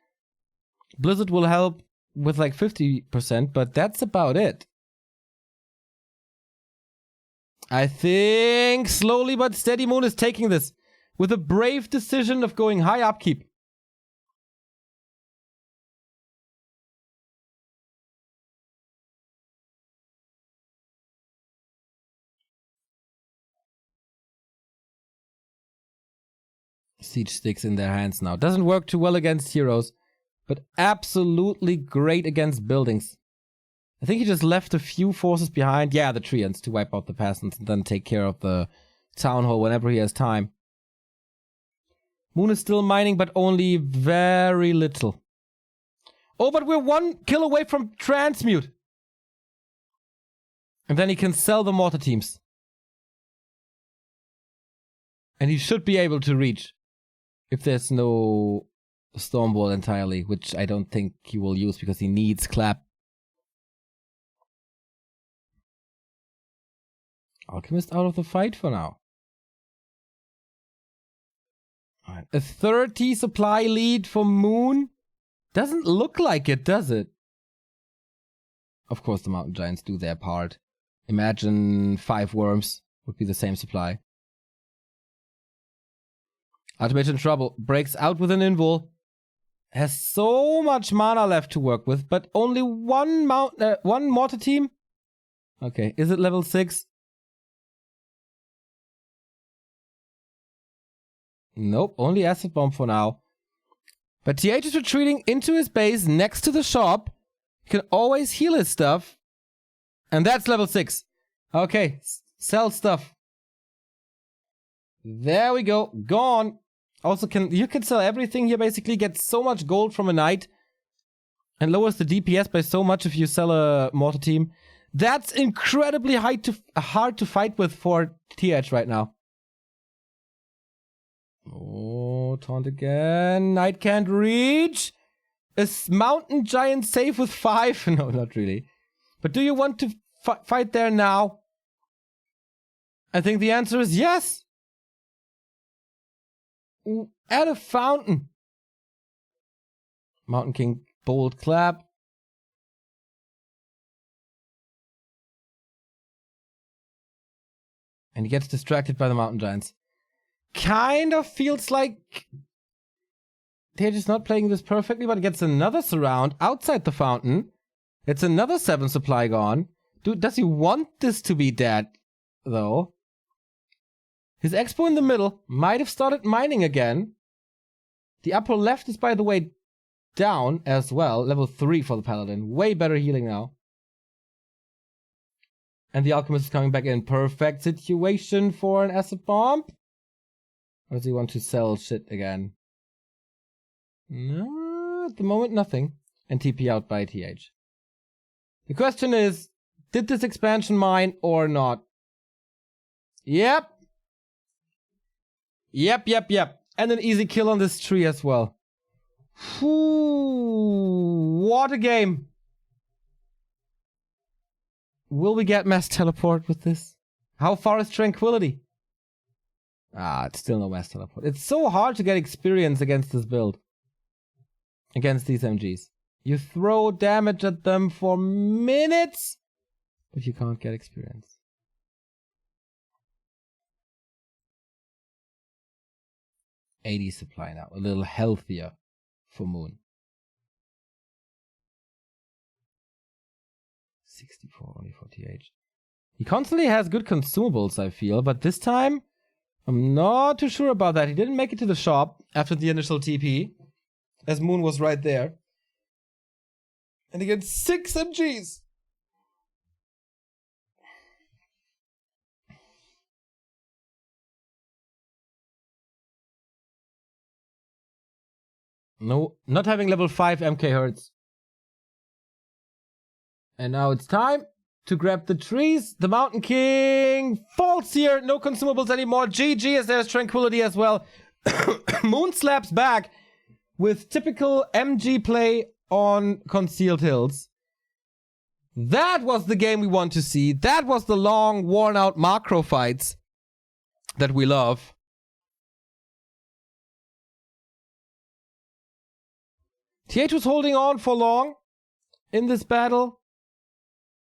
Blizzard will help with like 50%, but that's about it. I think slowly but steady Moon is taking this with a brave decision of going high upkeep. Siege sticks in their hands now. Doesn't work too well against heroes, but absolutely great against buildings. I think he just left a few forces behind. Yeah, the Treants to wipe out the peasants and then take care of the town hall whenever he has time. Moon is still mining, but only very little. Oh, but we're 1 kill away from transmute. And then he can sell the mortar teams. And he should be able to reach. If there's no storm wall entirely, which I don't think he will use because he needs clap. Alchemist out of the fight for now. Alright, a 30 supply lead for Moon? Doesn't look like it, does it? Of course the mountain giants do their part. Imagine 5 worms would be the same supply. Ultimate in trouble. Breaks out with an invul. Has so much mana left to work with, but only one mortar team? Okay, is it level 6? Nope, only acid bomb for now. But TH is retreating into his base next to the shop. He can always heal his stuff. And that's level 6. Okay, sell stuff. There we go, gone. Also, you can sell everything here, basically. Get so much gold from a knight. And lowers the DPS by so much if you sell a mortar team. That's incredibly hard to fight with for TH right now. Oh, taunt again. Knight can't reach. Is mountain giant safe with 5? No, not really. But do you want to fight there now? I think the answer is yes. At a fountain. Mountain King, bold clap. And he gets distracted by the mountain giants. Kind of feels like they're just not playing this perfectly, but gets another surround outside the fountain. It's another 7 supply gone. Dude, does he want this to be dead, though? His expo in the middle might have started mining again. The upper left is, by the way, down as well. Level 3 for the Paladin. Way better healing now. And the Alchemist is coming back in. Perfect situation for an acid bomb. Or does he want to sell shit again? No, at the moment, nothing. And TP out by TH. The question is, did this expansion mine or not? Yep. Yep. And an easy kill on this tree as well. Whew, what a game. Will we get mass teleport with this? How far is Tranquility? Ah, it's still no mass teleport. It's so hard to get experience against this build. Against these MGs. You throw damage at them for minutes, but you can't get experience. $80 supply now. A little healthier for Moon. 64 only for TH. He constantly has good consumables, I feel, but this time I'm not too sure about that. He didn't make it to the shop after the initial TP, as Moon was right there. And he gets 6 MGs. No, not having level 5 MK hurts. And now it's time to grab the trees. The Mountain King falls here. No consumables anymore. GG, as there's Tranquility as well. Moon slaps back with typical MG play on Concealed Hills. That was the game we want to see. That was the long, worn-out macro fights that we love. TH was holding on for long in this battle.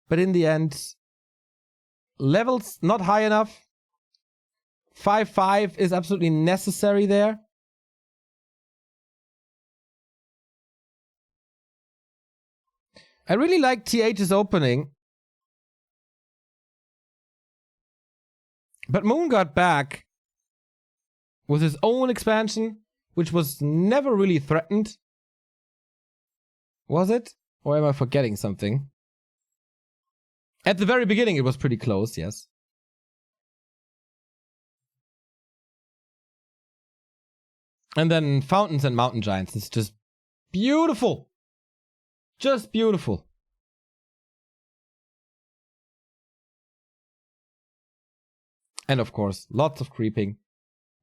But in the end, levels not high enough. 5-5 is absolutely necessary there. I really like TH's opening. But Moon got back with his own expansion, which was never really threatened. Was it? Or am I forgetting something? At the very beginning, it was pretty close, yes. And then Fountains and Mountain Giants is just beautiful. Just beautiful. And of course, lots of creeping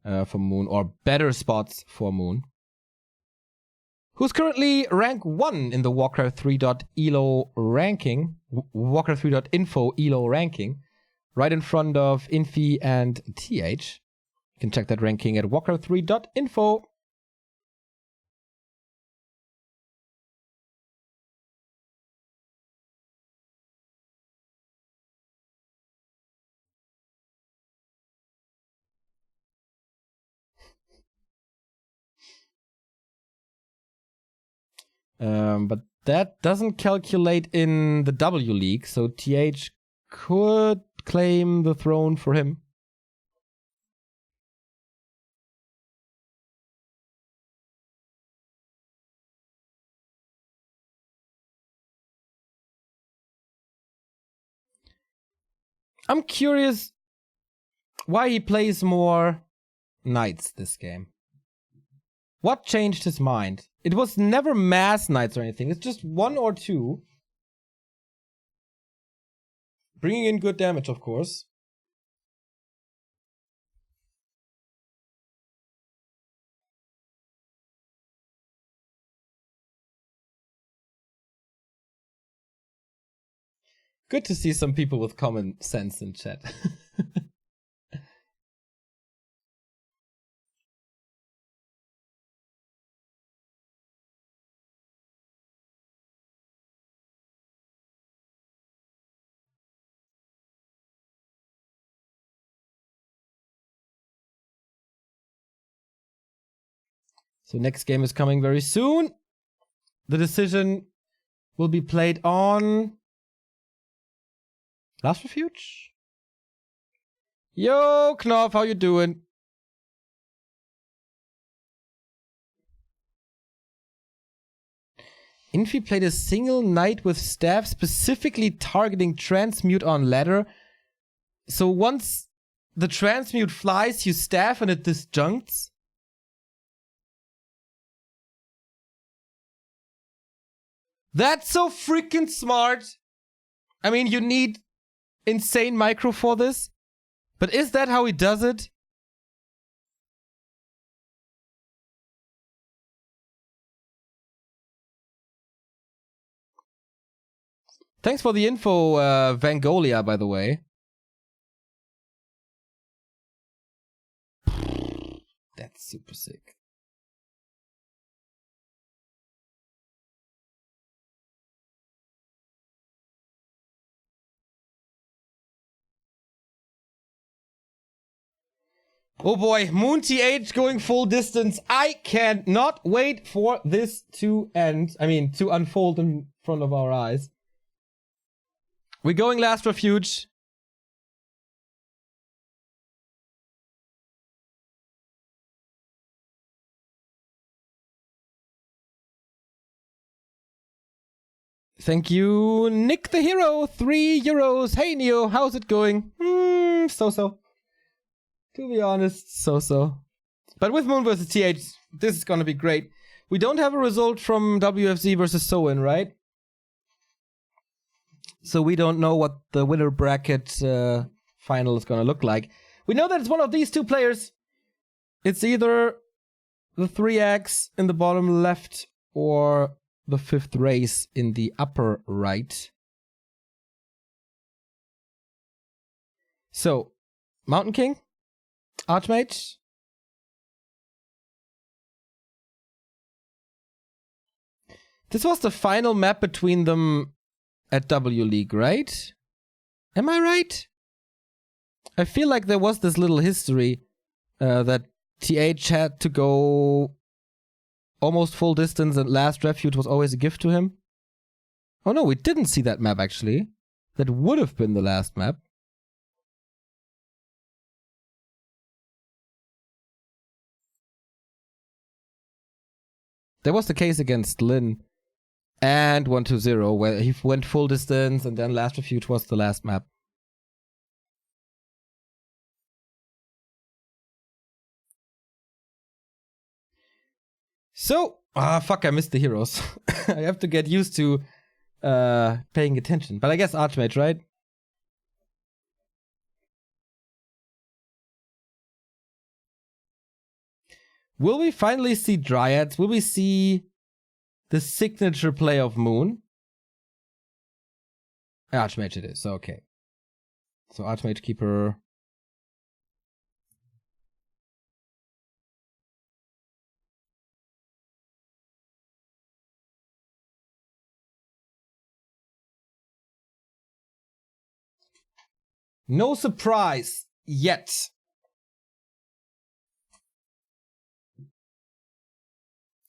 for Moon, or better spots for Moon. Who's currently rank 1 in the Warcraft 3.elo ranking, Warcraft 3.info elo ranking, right in front of Infi and TH. You can check that ranking at warcraft3.info. But that doesn't calculate in the W League, so TH could claim the throne for him. I'm curious why he plays more knights this game. What changed his mind? It was never mass knights or anything. It's just 1 or 2. Bringing in good damage, of course. Good to see some people with common sense in chat. So next game is coming very soon. The decision will be played on Last Refuge. Yo, Knopf, how you doing? Infi played a single night with staff specifically targeting transmute on ladder. So once the transmute flies, you staff and it disjuncts. That's so freaking smart. I mean, you need insane micro for this. But is that how he does it? Thanks for the info, Vangolia, by the way. That's super sick. Oh boy, Moon TH going full distance. I cannot wait for this to end. I mean, to unfold in front of our eyes. We're going Last Refuge. Thank you, Nick the Hero, €3. Hey Neo, how's it going? So-so. To be honest, so-so. But with Moon versus TH, this is gonna be great. We don't have a result from WFZ versus Soin, right? So we don't know what the winner bracket final is gonna look like. We know that it's one of these two players. It's either the 3X in the bottom left or the 5th race in the upper right. So, Mountain King, Archmage. This was the final map between them at W League, right? Am I right? I feel like there was this little history that TH had to go almost full distance and Last Refuge was always a gift to him. Oh no, we didn't see that map actually. That would have been the last map. There was the case against Lin and 120 where he went full distance and then Last Refuge was the last map. So, fuck, I missed the heroes. I have to get used to paying attention. But I guess Archmage, right? Will we finally see Dryads? Will we see the signature play of Moon? Archmage it is, okay. So Archmage Keeper. No surprise yet.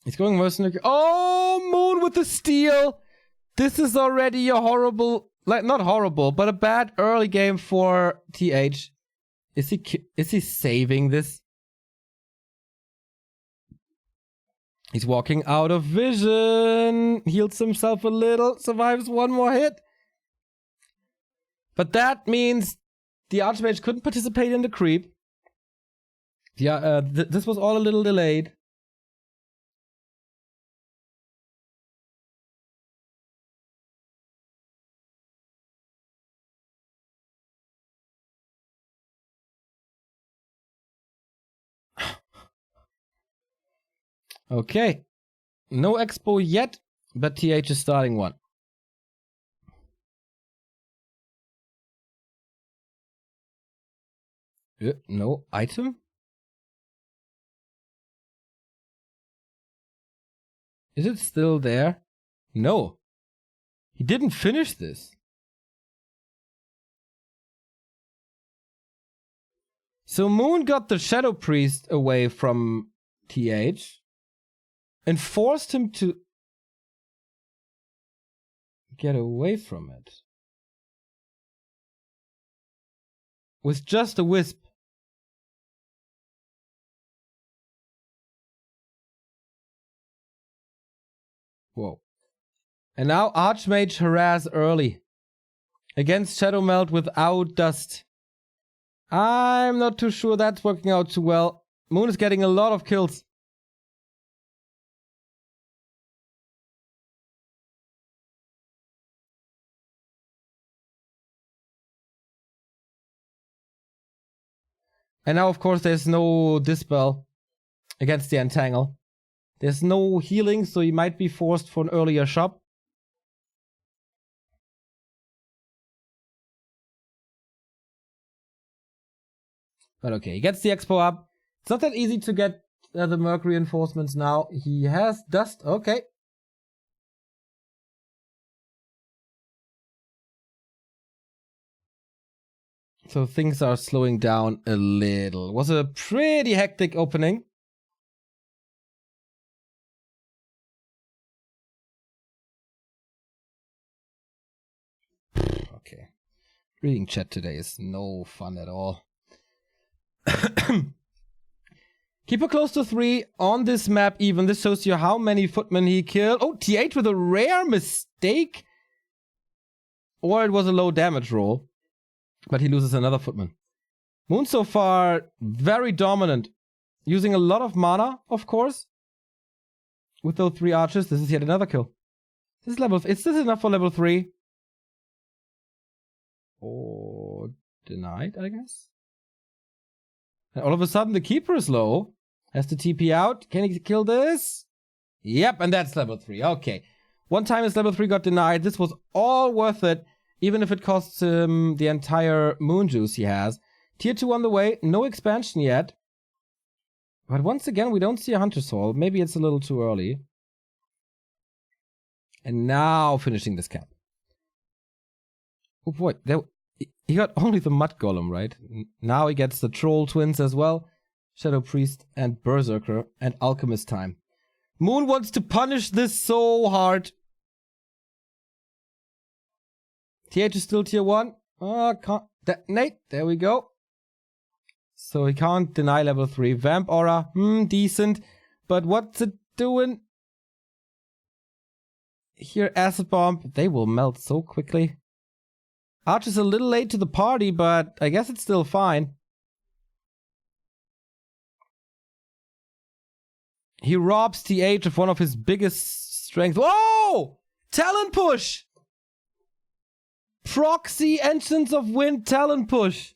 He's going mercenary. Oh, Moon with the steal. This is already a horrible, like not horrible, but a bad early game for TH. Is he saving this? He's walking out of vision. Heals himself a little. Survives one more hit. But that means the Archmage couldn't participate in the creep. Yeah, this was all a little delayed. Okay. No expo yet, but TH is starting one. No item? Is it still there? No. He didn't finish this. So Moon got the Shadow Priest away from TH and forced him to... get away from it. With just a wisp. Whoa. And now Archmage harass early. Against Shadow Melt without dust. I'm not too sure that's working out too well. Moon is getting a lot of kills. And now, of course, there's no Dispel against the Entangle. There's no healing, so he might be forced for an earlier shop. But okay, he gets the Expo up. It's not that easy to get the Merc reinforcements now. He has Dust. Okay. So things are slowing down a little. Was a pretty hectic opening. Okay. Reading chat today is no fun at all. Keeper close to 3 on this map even. This shows you how many footmen he killed. Oh, TH with a rare mistake. Or it was a low damage roll. But he loses another footman. Moon so far very dominant. Using a lot of mana, of course. With those 3 archers. This is yet another kill. This is level. Is this enough for level 3? Or denied, I guess. And all of a sudden the keeper is low. Has to TP out. Can he kill this? Yep, and that's level 3. Okay. One time his level 3 got denied. This was all worth it. Even if it costs him the entire moon juice he has. Tier 2 on the way. No expansion yet. But once again, we don't see a Hunter's Hall. Maybe it's a little too early. And now finishing this camp. Oh boy, he got only the Mud Golem, right? Now he gets the Troll Twins as well. Shadow Priest and Berserker and Alchemist time. Moon wants to punish this so hard. TH is still tier 1. Can't detonate. There we go. So he can't deny level 3. Vamp Aura, decent. But what's it doing? Here, Acid Bomb. They will melt so quickly. Arch is a little late to the party, but I guess it's still fine. He robs TH of one of his biggest strengths. Whoa! Talon push! Proxy Entrance of Wind Talon push.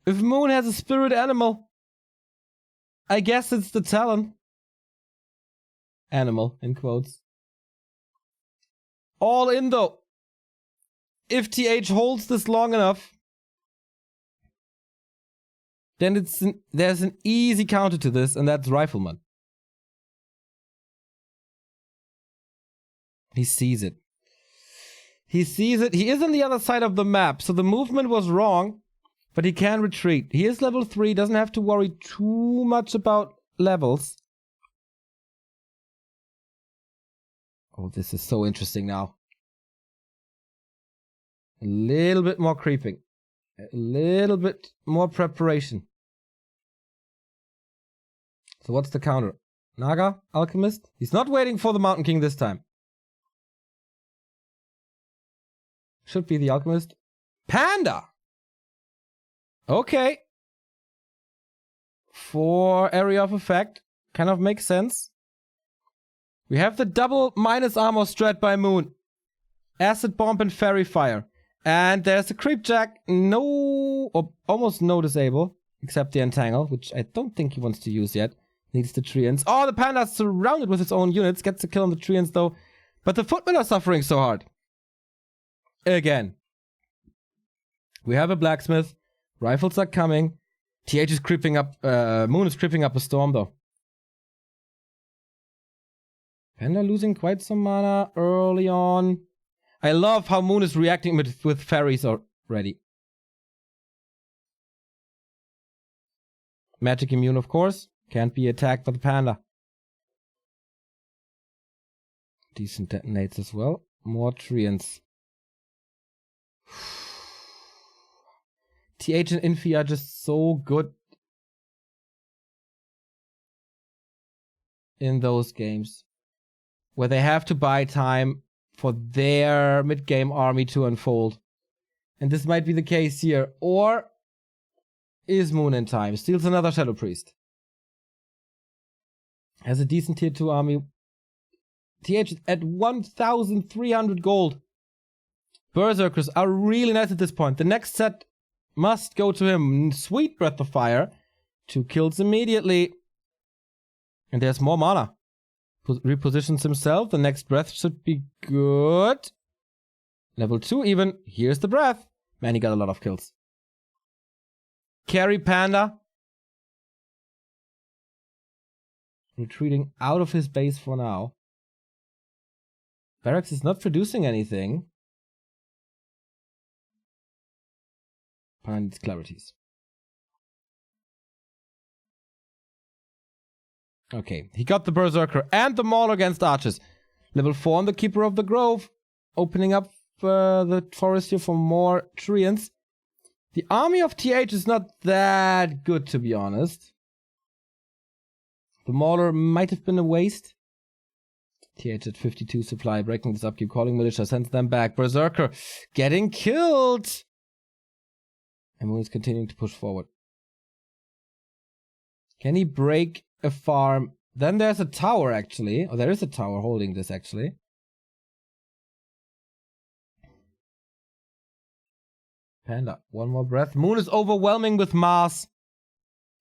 If Moon has a spirit animal, I guess it's the Talon. Animal, in quotes. All in though. If TH holds this long enough, then there's an easy counter to this, and that's Rifleman. He sees it. He sees it. He is on the other side of the map, so the movement was wrong, but he can retreat. He is level 3, doesn't have to worry too much about levels. Oh, this is so interesting now. A little bit more creeping. A little bit more preparation. So what's the counter? Naga? Alchemist? He's not waiting for the Mountain King this time. Should be the Alchemist. Panda! Okay. For area of effect. Kind of makes sense. We have the double minus armor strat by Moon. Acid Bomb and Fairy Fire. And there's a Creepjack. No, or almost no disable. Except the Entangle, which I don't think he wants to use yet. Needs the Treants. Oh, the Panda's surrounded with its own units. Gets a kill on the Treants though. But the Footmen are suffering so hard. Again. We have a Blacksmith. Rifles are coming. TH is creeping up. Moon is creeping up a storm though. Panda losing quite some mana early on. I love how Moon is reacting with fairies already. Magic immune, of course. Can't be attacked by the Panda. Decent detonates as well. More Treants. TH and Infi are just so good in those games where they have to buy time for their mid-game army to unfold. And this might be the case here. Or is Moon in time? Steals another Shadow Priest. Has a decent tier 2 army. TH is at 1,300 gold. Berserkers are really nice at this point. The next set must go to him. Sweet Breath of Fire. 2 kills immediately. And there's more mana. Repositions himself. The next breath should be good. Level 2 even. Here's the breath. Man, he got a lot of kills. Carry Panda. Retreating out of his base for now. Barracks is not producing anything. Panda needs clarities. Okay, he got the Berserker and the Maul against Archers. Level 4 on the Keeper of the Grove. Opening up the forest here for more Treants. The army of TH is not that good, to be honest. The Mauler might have been a waste. TH at 52 supply, breaking this up, keep calling militia, sends them back. Berserker getting killed. And Moon is continuing to push forward. Can he break a farm? Then there's a tower, actually. Oh, there is a tower holding this, actually. Panda, one more breath. Moon is overwhelming with Mars.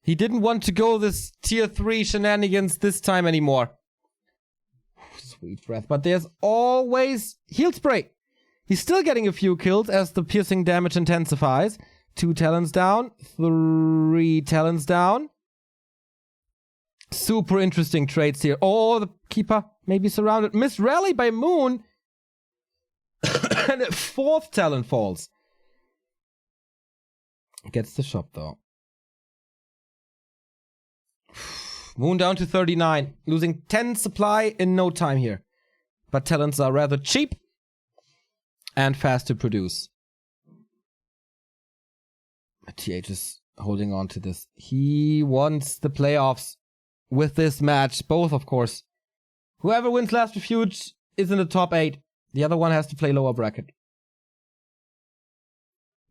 He didn't want to go this tier 3 shenanigans this time anymore. Sweet breath. But there's always Heal Spray. He's still getting a few kills as the piercing damage intensifies. 2 talons down. 3 talons down. Super interesting trades here. Oh, the Keeper may be surrounded. Miss Rally by Moon. And a 4th talon falls. Gets the shop though. Moon down to 39. Losing 10 supply in no time here. But talents are rather cheap. And fast to produce. TH is holding on to this. He wants the playoffs with this match. Both, of course. Whoever wins Last Refuge is in the top 8. The other one has to play lower bracket.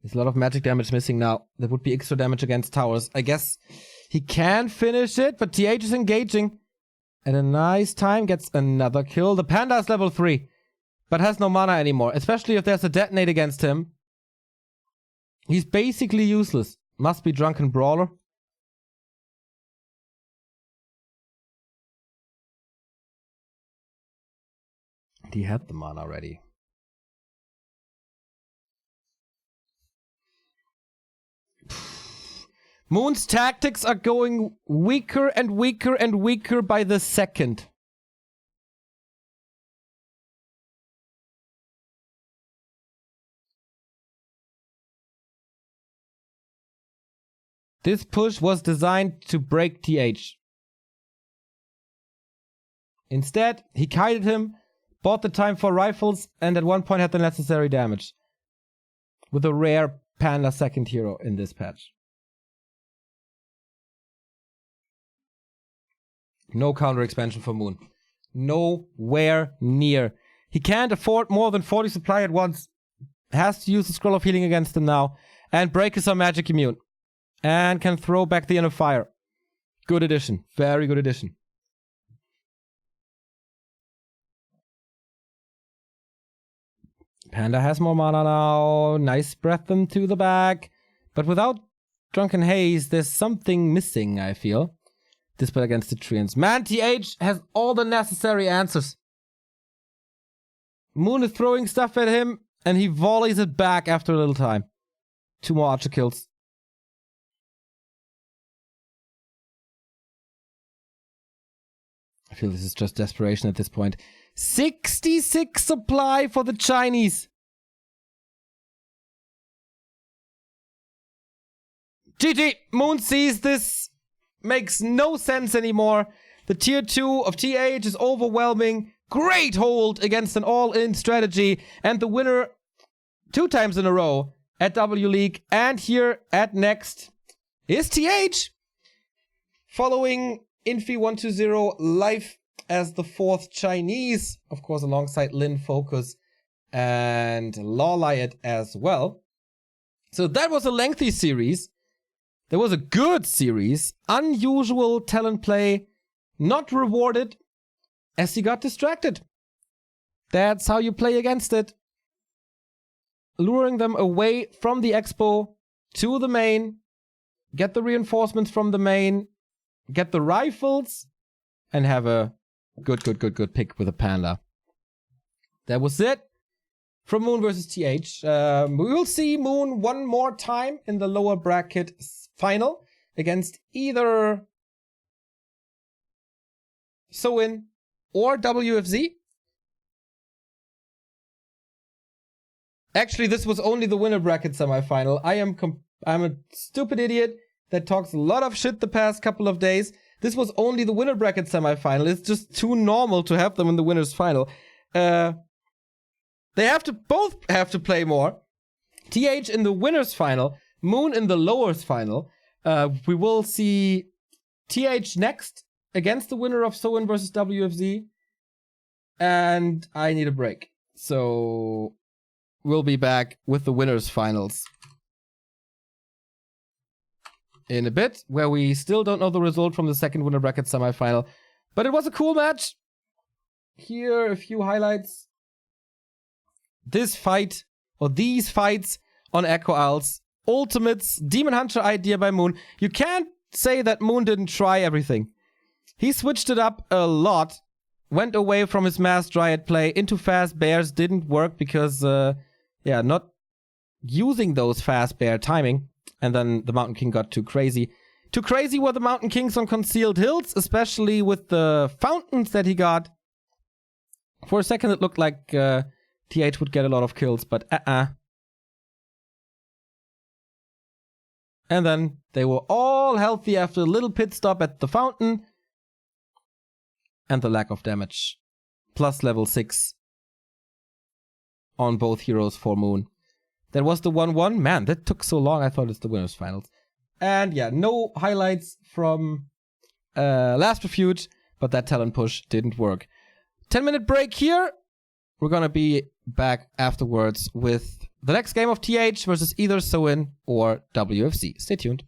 There's a lot of magic damage missing now. That would be extra damage against towers. I guess he can finish it, but TH is engaging. At a nice time, gets another kill. The Panda is level 3, but has no mana anymore. Especially if there's a detonate against him. He's basically useless. Must be Drunken Brawler. And he had the mana already. Moon's tactics are going weaker and weaker and weaker by the second. This push was designed to break TH. Instead, he kited him, bought the time for rifles, and at one point had the necessary damage. With a rare Panda second hero in this patch. No counter expansion for Moon. Nowhere near. He can't afford more than 40 supply at once. Has to use the Scroll of Healing against him now. And Breakers are magic immune. And can throw back the Inner Fire. Good addition. Very good addition. Panda has more mana now. Nice breath them to the back. But without Drunken Haze, there's something missing, I feel. Dispel against the Treants. Man, TH has all the necessary answers. Moon is throwing stuff at him, and he volleys it back after a little time. 2 more archer kills. I feel this is just desperation at this point. 66 supply for the Chinese. GG. Moon sees this. Makes no sense anymore. The tier 2 of TH is overwhelming. great hold against an all-in strategy. And the winner 2 times in a row at W League and here at Next is TH. Following Infi120 live as the 4th Chinese, of course, alongside Lin Focus and Lawliot as well. So that was a lengthy series. There was a good series. Unusual talent play, not rewarded as he got distracted. That's how you play against it. Luring them away from the expo to the main, get the reinforcements from the main, get the rifles, and have a good pick with a panda. That was it from Moon versus TH. We will see Moon one more time in the lower bracket final against either Sowin or WFZ. Actually, this was only the winner bracket semifinal. I'm a stupid idiot that talks a lot of shit the past couple of days. This was only the winner bracket semifinal. It's just too normal to have them in the winner's final. They both have to play more. TH in the winner's final, Moon in the lower's final. We will see TH next against the winner of Sowin versus WFZ. And I need a break. So we'll be back with the winners finals in a bit, where we still don't know the result from the second winner bracket semifinal. But it was a cool match. Here are a few highlights. This fight, or these fights on Echo Isles. Ultimates, Demon Hunter idea by Moon. You can't say that Moon didn't try everything. He switched it up a lot. Went away from his Mass Dryad play into Fast Bears. Didn't work because, not using those Fast Bear timing. And then the Mountain King got too crazy. Too crazy were the Mountain Kings on Concealed Hills, especially with the fountains that he got. For a second it looked like TH would get a lot of kills, but And then they were all healthy after a little pit stop at the fountain. And the lack of damage. Plus level 6 on both heroes for Moon. That was the 1-1. Man, that took so long. I thought it's the winners finals. And yeah, no highlights from last Refuge, but that talent push didn't work. 10-minute break here. We're gonna be back afterwards with the next game of TH versus either Sowin or WFC. Stay tuned.